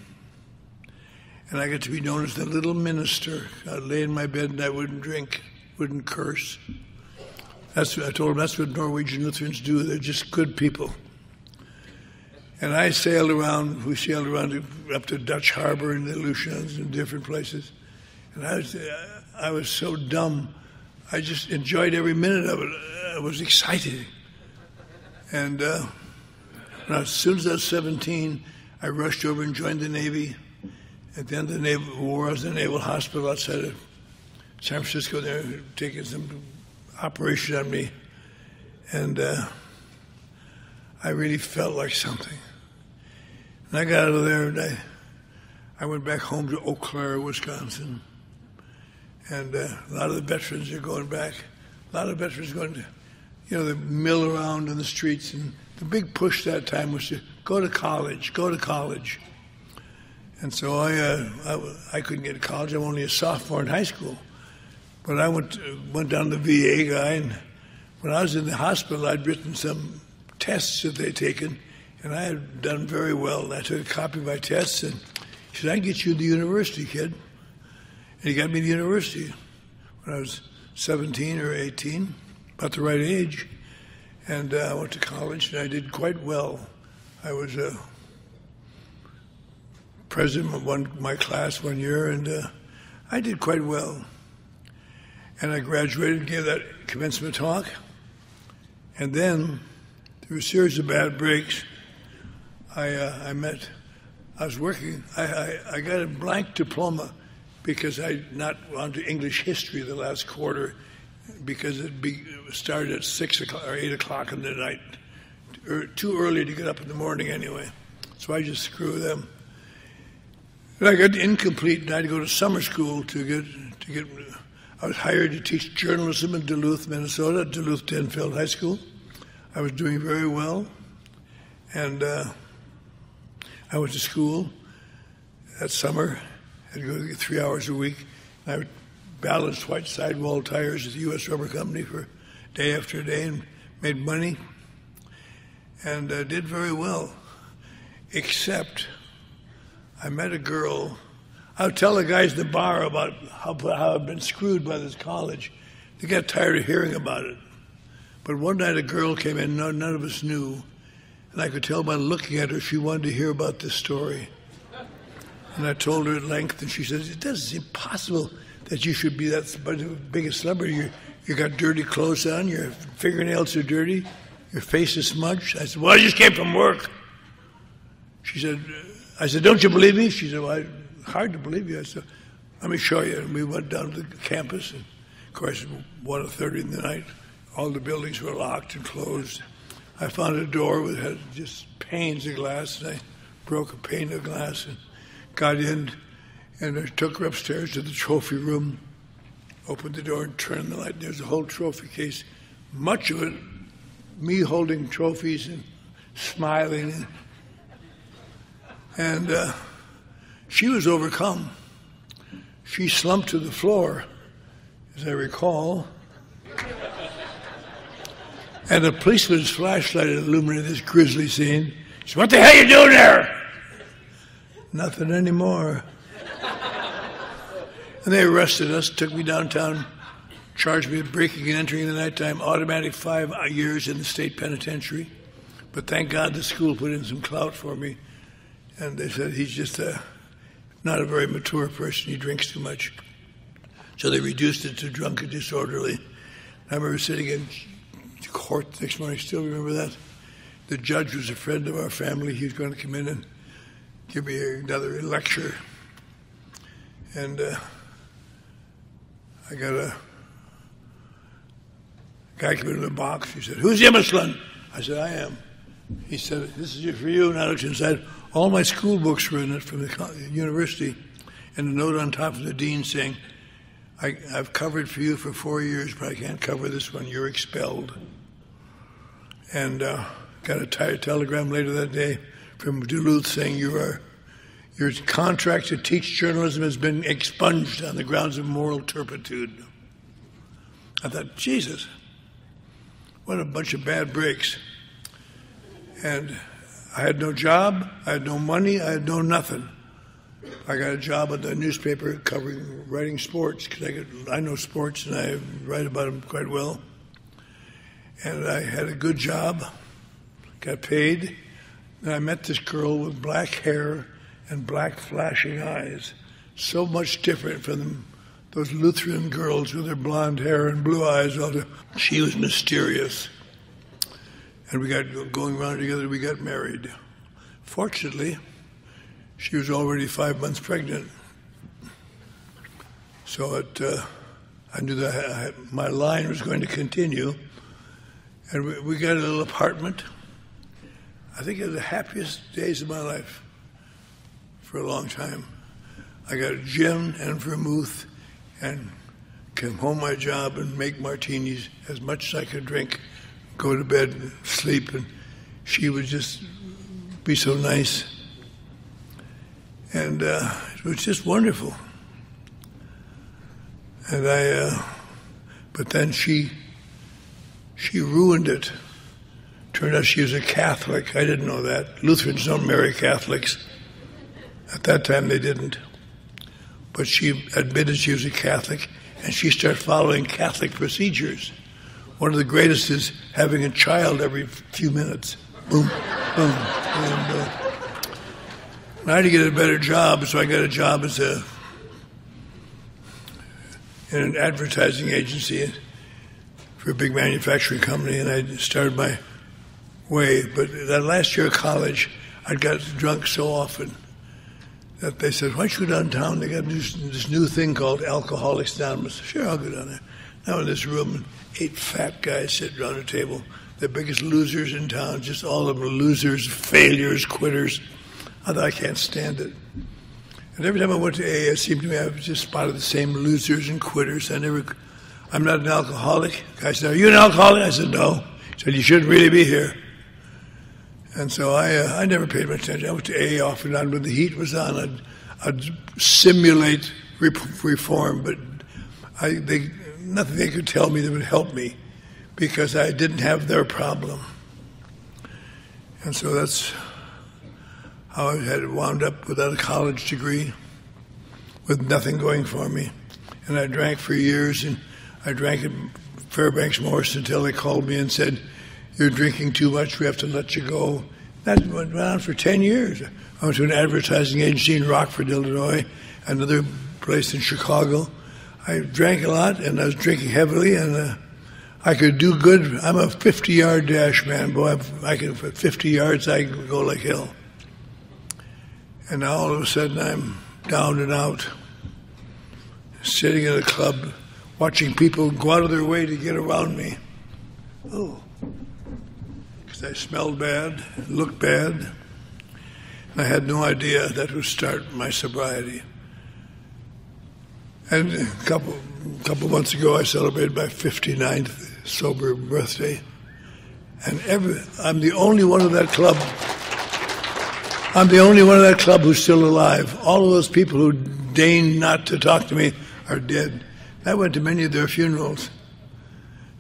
And I got to be known as the little minister. I'd lay in my bed and I wouldn't drink, wouldn't curse. I told them that's what Norwegian Lutherans do. They're just good people. And we sailed around up to Dutch Harbor and the Aleutians and different places. And I was so dumb. I just enjoyed every minute of it. I was excited. And as soon as I was 17, I rushed over and joined the Navy. At the end of the Naval War, I was in the Naval Hospital outside of San Francisco. They're taking some operation on me, and I really felt like something. And I got out of there, and I went back home to Eau Claire, Wisconsin. And a lot of the veterans are going back. A lot of veterans going to, they mill around in the streets. And the big push that time was to go to college, go to college. And so I couldn't get to college. I'm only a sophomore in high school. But I went down to the VA guy, and when I was in the hospital, I'd written some tests that they'd taken, and I had done very well. And I took a copy of my tests, and he said, "I can get you to the university, kid." And he got me to university when I was 17 or 18, about the right age. And I went to college, and I did quite well. I was president of my class one year, and I did quite well. And I graduated, gave that commencement talk. And then, through a series of bad breaks, I was working. I got a blank diploma because I not gone to English history the last quarter because it started at 6 o'clock or 8 o'clock in the night, too early to get up in the morning anyway. So I just screw them. And I got incomplete, and I had to go to summer school to get. I was hired to teach journalism in Duluth, Minnesota, at Duluth Denfeld High School. I was doing very well, and I went to school that summer. I had to go 3 hours a week. I balanced white sidewall tires at the U.S. Rubber Company for day after day and made money and did very well, except I met a girl. I would tell the guys in the bar about how I'd been screwed by this college. They got tired of hearing about it. But one night a girl came in none of us knew, and I could tell by looking at her she wanted to hear about this story. And I told her at length, and she says, "It doesn't seem possible that you should be that big a celebrity. You got dirty clothes on, your fingernails are dirty, your face is smudged." I said, "Well, I just came from work." I said, "Don't you believe me?" She said, "Well, hard to believe you." I said, "Let me show you." And we went down to the campus, and of course, 1:30 in the night, all the buildings were locked and closed. I found a door that had just panes of glass, and I broke a pane of glass and got in, and I took her upstairs to the trophy room, opened the door and turned the light. There's a whole trophy case, much of it me holding trophies and smiling. And she was overcome. She slumped to the floor, as I recall. And the policeman's flashlight illuminated this grisly scene. She said, "What the hell are you doing there?" "Nothing anymore." And they arrested us, took me downtown, charged me with breaking and entering in the nighttime, automatic 5 years in the state penitentiary. But thank God the school put in some clout for me. And they said, "He's just not a very mature person. He drinks too much." So they reduced it to drunk and disorderly. I remember sitting in court the next morning. I still remember that. The judge was a friend of our family. He was going to come in and give me another lecture. And I got a guy come into the box. He said, "Who's the Imbecile?" I said, "I am." He said, "This is for you." And I looked inside. All my school books were in it from the university, and a note on top of the dean saying, I've covered for you for 4 years, but I can't cover this one. You're expelled." And got a telegram later that day from Duluth saying, your contract to teach journalism has been expunged on the grounds of moral turpitude. I thought, Jesus, what a bunch of bad breaks. And I had no job, I had no money, I had no nothing. I got a job at the newspaper writing sports, because I know sports and I write about them quite well. And I had a good job, got paid, and I met this girl with black hair and black flashing eyes, so much different from those Lutheran girls with their blonde hair and blue eyes. She was mysterious. And we got going around together, we got married. Fortunately, she was already 5 months pregnant. So I knew that my line was going to continue. And we got a little apartment. I think it was the happiest days of my life for a long time. I got a gin and vermouth and came home my job and make martinis as much as I could drink, go to bed and sleep, and she would just be so nice. And it was just wonderful. And but then she ruined it. Turned out she was a Catholic. I didn't know that. Lutherans don't marry Catholics. At that time they didn't. But she admitted she was a Catholic, and she started following Catholic procedures. One of the greatest is having a child every few minutes. Boom, boom, boom, boom. And I had to get a better job, so I got a job as in an advertising agency for a big manufacturing company, and I started my way. But that last year of college, I got drunk so often that they said, why don't you go downtown? They got this new thing called Alcoholics Anonymous. Sure, I'll go down there. Now in this room, 8 fat guys sitting around a table, the biggest losers in town, just all of them are losers, failures, quitters. I thought, I can't stand it. And every time I went to AA, it seemed to me I just spotted the same losers and quitters. I'm not an alcoholic. The guy said, are you an alcoholic? I said, no. He said, you shouldn't really be here. And so I never paid much attention. I went to AA off and on when the heat was on. I'd simulate reform, but nothing they could tell me that would help me because I didn't have their problem. And so that's how I had wound up without a college degree, with nothing going for me. And I drank for years, and I drank at Fairbanks Morris until they called me and said, you're drinking too much, we have to let you go. That went on for 10 years. I went to an advertising agency in Rockford, Illinois, another place in Chicago. I drank a lot, and I was drinking heavily, and I could do good. I'm a 50-yard dash man, boy. I can, for 50 yards, I can go like hell. And now all of a sudden, I'm down and out, sitting in a club, watching people go out of their way to get around me. Oh. Because I smelled bad, looked bad, and I had no idea that would start my sobriety. And a couple months ago, I celebrated my 59th sober birthday. And I'm the only one of that club. I'm the only one of that club who's still alive. All of those people who deigned not to talk to me are dead. I went to many of their funerals.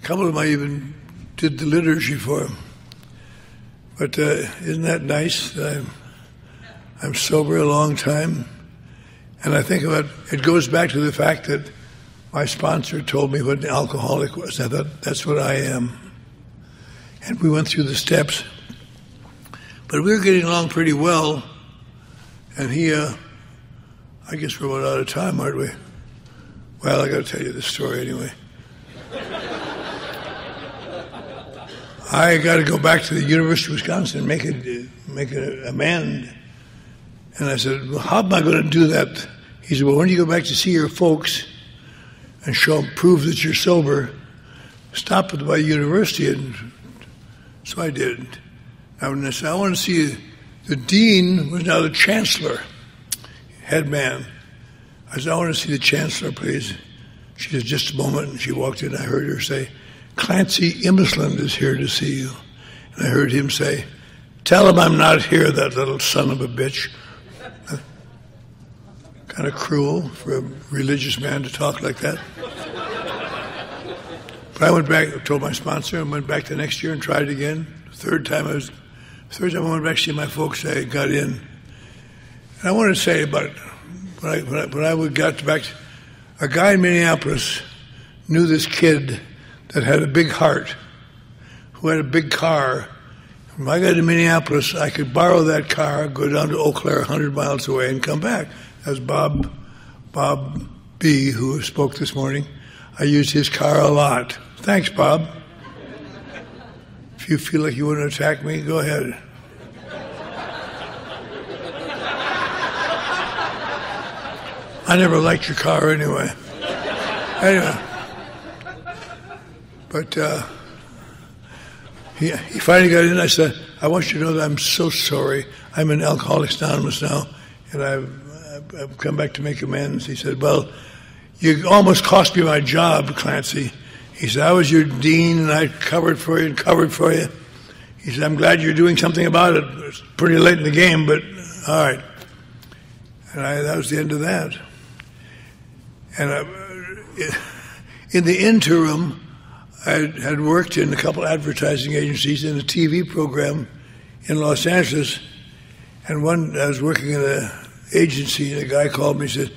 A couple of them I even did the liturgy for them. But isn't that nice that I'm sober a long time? And I think about it goes back to the fact that my sponsor told me what an alcoholic was. I thought, that's what I am. And we went through the steps. But we were getting along pretty well. And he, I guess we're about out of time, aren't we? Well, I got to tell you this story anyway. I got to go back to the University of Wisconsin and make an amend. And I said, well, how am I going to do that? He said, well, when you go back to see your folks and prove that you're sober, stop at the university. And so I did. And I said, I want to see the dean was now the chancellor, head man. I said, I want to see the chancellor, please. She said, just a moment. And she walked in. I heard her say, Clancy Immisland is here to see you. And I heard him say, tell him I'm not here, that little son of a bitch. Kind of cruel for a religious man to talk like that. But I went back, told my sponsor, and went back the next year and tried it again. Third time I went back to see my folks, I got in. And I want to say about when I got back, a guy in Minneapolis knew this kid that had a big heart, who had a big car. When I got to Minneapolis, I could borrow that car, go down to Eau Claire, 100 miles away, and come back. That was Bob B., who spoke this morning. I used his car a lot. Thanks, Bob. If you feel like you want to attack me, go ahead. I never liked your car anyway. Anyway. But he finally got in. I said, I want you to know that I'm so sorry. I'm in Alcoholics Anonymous now, and I've come back to make amends. He said, well, you almost cost me my job, Clancy. He said, I was your dean, and I covered for you and covered for you. He said, I'm glad you're doing something about it. It's pretty late in the game, but all right. And that was the end of that. And in the interim, I had worked in a couple advertising agencies in a TV program in Los Angeles. And I was working in an agency, and a guy called me and said,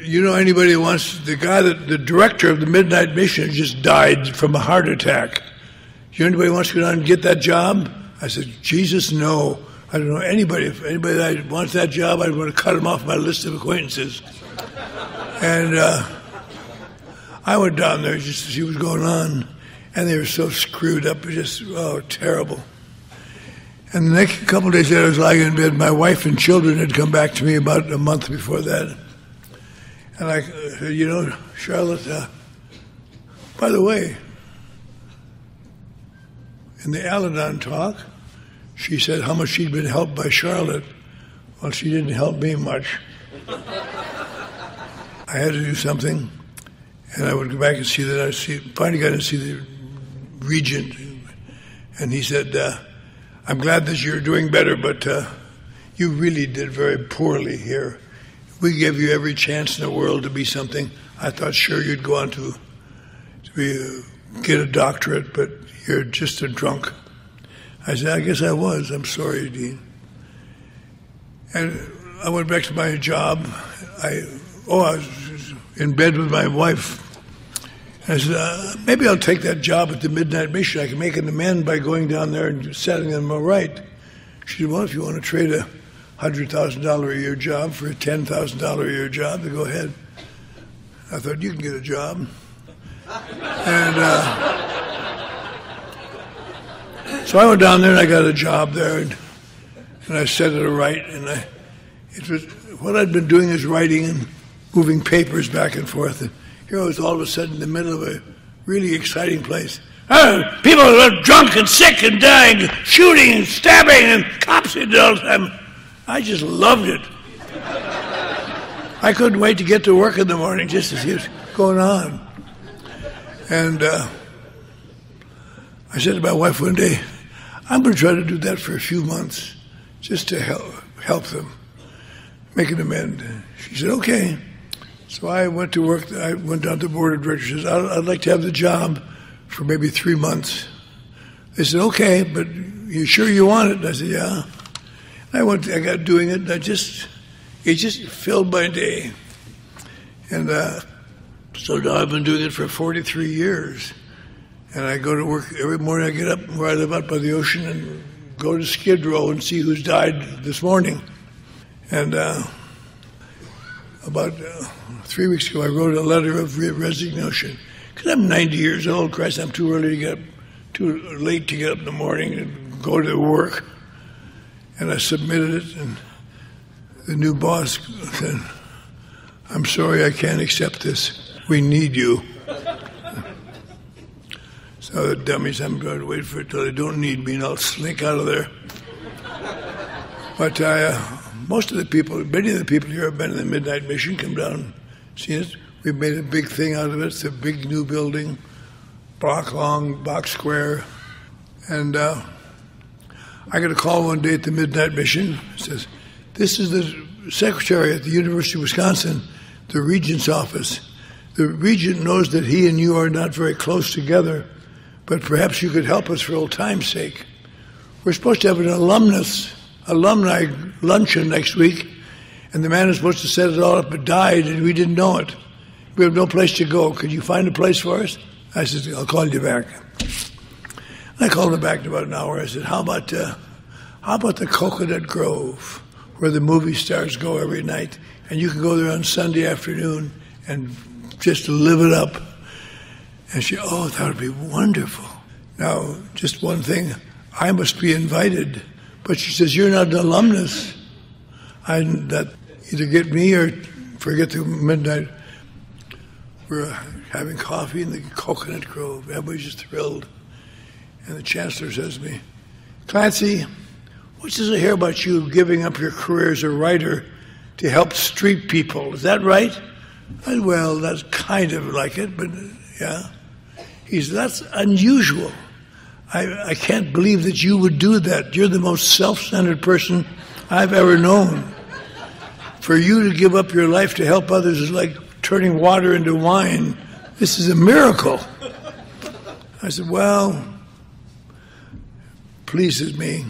you know anybody who wants, the director of the Midnight Mission just died from a heart attack. You know anybody who wants to go down and get that job? I said, Jesus, no. I don't know anybody. If anybody that wants that job, I'm going to cut him off my list of acquaintances. And I went down there just to see what was going on, and they were so screwed up. It was just, terrible. And the next couple of days later, I was lying in bed. My wife and children had come back to me about a month before that. And I said, you know, Charlotte, by the way, in the Al-Anon talk, she said how much she'd been helped by Charlotte. Well, she didn't help me much. I had to do something, and I would go back and see that. Finally got to see the regent, and he said, I'm glad that you're doing better, but you really did very poorly here. We gave you every chance in the world to be something. I thought sure you'd go on to get a doctorate, but you're just a drunk. I said, I guess I was. I'm sorry, Dean. And I went back to my job. I was in bed with my wife. I said, maybe I'll take that job at the Midnight Mission. I can make an amend by going down there and setting them right. She said, well, if you want to trade a $100,000 a year job for a $10,000 a year job, then go ahead. I thought, you can get a job. And so I went down there and I got a job there, and I set it right. And it was what I'd been doing is writing and moving papers back and forth. And here I was all of a sudden in the middle of a really exciting place. People are drunk and sick and dying, shooting and stabbing, and cops all the time. I just loved it. I couldn't wait to get to work in the morning just to see what's going on. And I said to my wife one day, I'm going to try to do that for a few months just to help them, make an amend. She said, okay. So I went to work. I went down to the board of directors. Said, I'd like to have the job for maybe 3 months. They said, okay, but you sure you want it? And I said, yeah. I got doing it, and it just filled my day. And so now I've been doing it for 43 years. And I go to work every morning. I get up where I live out by the ocean and go to Skid Row and see who's died this morning. And about 3 weeks ago, I wrote a letter of resignation. Because I'm 90 years old. Christ, I'm too late to get up in the morning and go to work. And I submitted it, and the new boss said, I'm sorry, I can't accept this. We need you. So the dummies, I'm going to wait for it till they don't need me, and I'll slink out of there. But many of the people here have been in the Midnight Mission, come down and seen it. We've made a big thing out of it. It's a big new building, block long, box square. And I got a call one day at the Midnight Mission. It says, this is the secretary at the University of Wisconsin, the regent's office. The regent knows that he and you are not very close together, but perhaps you could help us for old time's sake. We're supposed to have an alumni luncheon next week, and the man who's supposed to set it all up had died, and we didn't know it. We have no place to go. Could you find a place for us? I said, I'll call you back. I called him back in about an hour. I said, how about the Coconut Grove, where the movie stars go every night, and you can go there on Sunday afternoon and just live it up. And she, that would be wonderful. Now, just one thing, I must be invited. But she says, you're not an alumnus. That either get me or forget the Midnight. we're having coffee in the coconut grove. Everybody's just thrilled. And the chancellor says to me, Clancy, what does I hear about you giving up your career as a writer to help street people? Is that right? I said, well, that's kind of like it, but yeah. He said, that's unusual. I can't believe that you would do that. You're the most self-centered person I've ever known. For you to give up your life to help others is like turning water into wine. This is a miracle. I said, well, pleases me.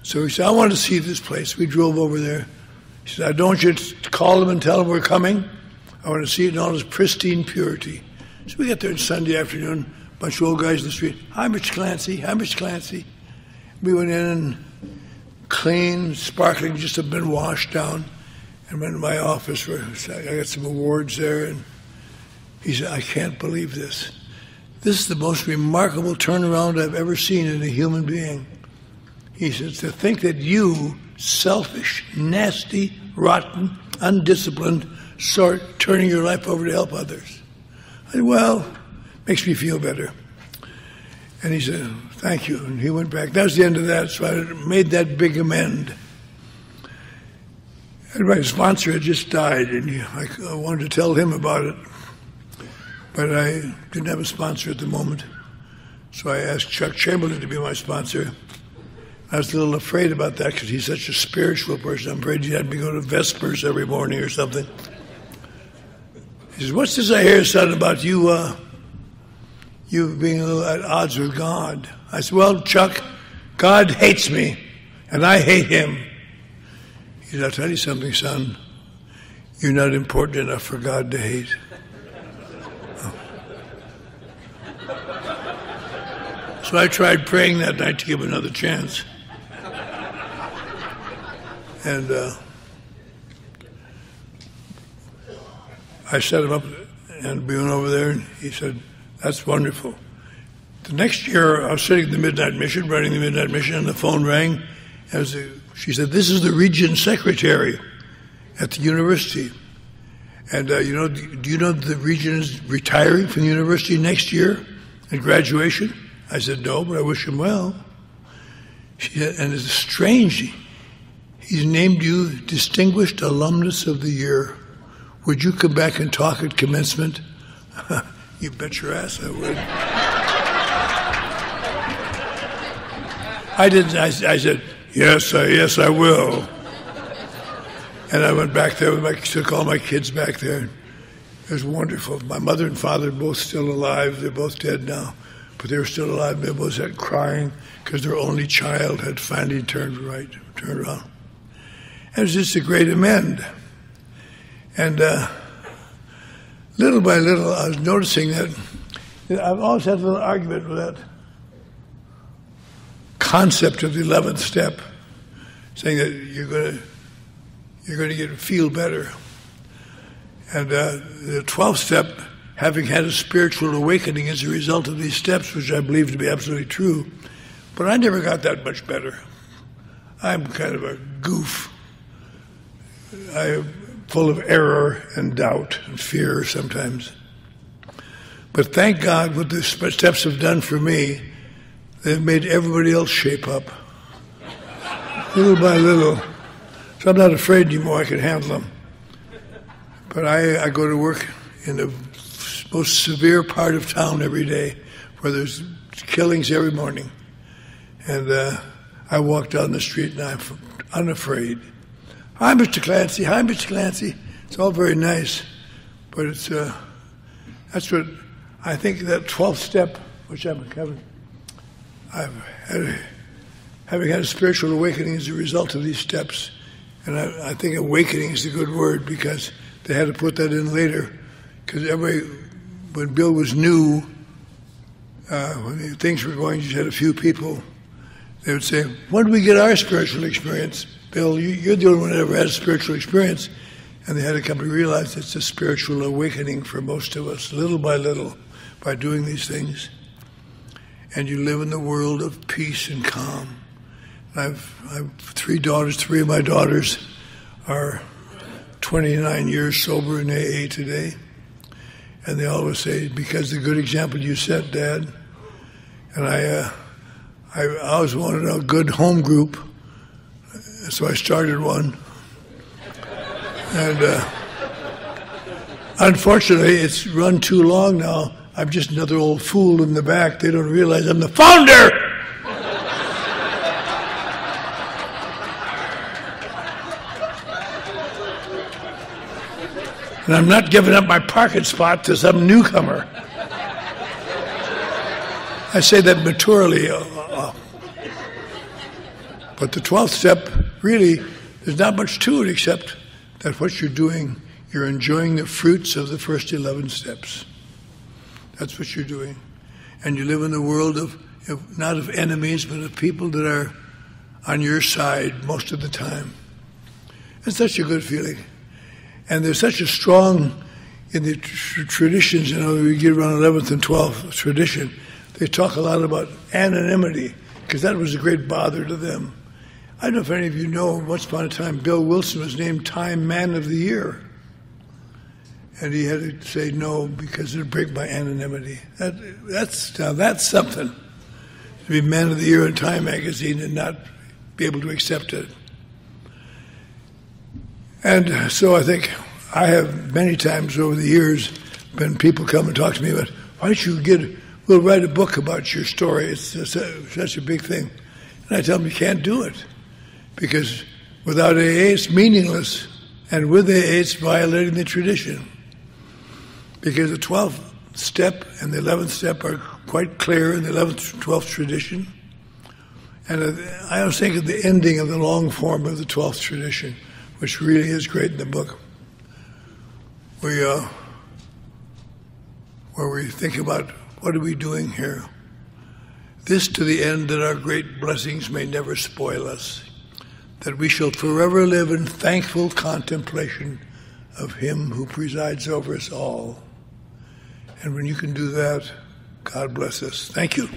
So he said, I want to see this place. We drove over there. He said, I don't want you to call them and tell them we're coming. I want to see it in all its pristine purity. So we got there on Sunday afternoon, a bunch of old guys in the street. Hi, Mr. Clancy. Hi, Mr. Clancy. We went in and clean, sparkling, just had been washed down. And went to my office where I got some awards there. And he said, I can't believe this. This is the most remarkable turnaround I've ever seen in a human being. He says, to think that you, selfish, nasty, rotten, undisciplined sort, turning your life over to help others. I said, well, makes me feel better. And he said, thank you. And he went back. That was the end of that, so I made that big amend. And my sponsor had just died, and I wanted to tell him about it. But I didn't have a sponsor at the moment. So I asked Chuck Chamberlain to be my sponsor. I was a little afraid about that because he's such a spiritual person. I'm afraid he'd have me go to Vespers every morning or something. He says, what's this I hear, son, about you being a little at odds with God? I said, well, Chuck, God hates me, and I hate him. He said, I'll tell you something, son. You're not important enough for God to hate. Oh. So I tried praying that night to give him another chance. And I set him up, and we went over there, and he said, that's wonderful. The next year, I was sitting in the Midnight Mission, running the Midnight Mission, and the phone rang. She said, this is the Regent Secretary at the university. And, do you know the Regent is retiring from the university next year at graduation? I said, no, but I wish him well. She said, and it's strange. He's named you Distinguished Alumnus of the Year. Would you come back and talk at commencement? You bet your ass I would. I didn't. I said, yes, I will. And I went back there, took all my kids back there. It was wonderful. My mother and father are both still alive. They're both dead now, but they were still alive. They both had crying because their only child had finally turned around. And it was just a great amend. And little by little, I was noticing that I've always had a little argument with that concept of the 11th step, saying that you're going to feel better. And the 12th step, having had a spiritual awakening as a result of these steps, which I believe to be absolutely true, but I never got that much better. I'm kind of a goof. I'm full of error and doubt and fear sometimes. But thank God what the steps have done for me, they've made everybody else shape up. Little by little. So I'm not afraid anymore, I can handle them. But I go to work in the most severe part of town every day, where there's killings every morning. And I walk down the street and I'm unafraid. Hi, Mr. Clancy. Hi, Mr. Clancy. It's all very nice, but it's that's what I think. That 12th step, which having had a spiritual awakening as a result of these steps, and I think awakening is a good word because they had to put that in later, because when Bill was new, when things were going, you had a few people. They would say, "When do we get our spiritual experience?" Bill, you're the only one that ever had a spiritual experience. And they had to come to realize it's a spiritual awakening for most of us, little by little, by doing these things. And you live in the world of peace and calm. I've 3 daughters. 3 of my daughters are 29 years sober in AA today. And they always say, because the good example you set, Dad. And I always wanted a good home group, so I started one. And unfortunately, it's run too long now. I'm just another old fool in the back. They don't realize I'm the founder. And I'm not giving up my parking spot to some newcomer. I say that maturely. But the 12th step, really, there's not much to it except that what you're doing, you're enjoying the fruits of the first 11 steps. That's what you're doing. And you live in a world of not of enemies, but of people that are on your side most of the time. It's such a good feeling. And there's such a strong, in the traditions, we get around 11th and 12th tradition, they talk a lot about anonymity, because that was a great bother to them. I don't know if any of you know, once upon a time, Bill Wilson was named Time Man of the Year. And he had to say no because it would break my anonymity. That's something. To be Man of the Year in Time magazine and not be able to accept it. And so I think I have many times over the years been people come and talk to me about, why don't you we'll write a book about your story. It's such a big thing. And I tell them you can't do it because without AA it's meaningless, and with AA it's violating the tradition. Because the 12th step and the 11th step are quite clear in the 11th and 12th tradition. And I was thinking of the ending of the long form of the 12th tradition, which really is great in the book. Where we think about what are we doing here? This to the end that our great blessings may never spoil us, that we shall forever live in thankful contemplation of Him who presides over us all. And when you can do that, God bless us. Thank you.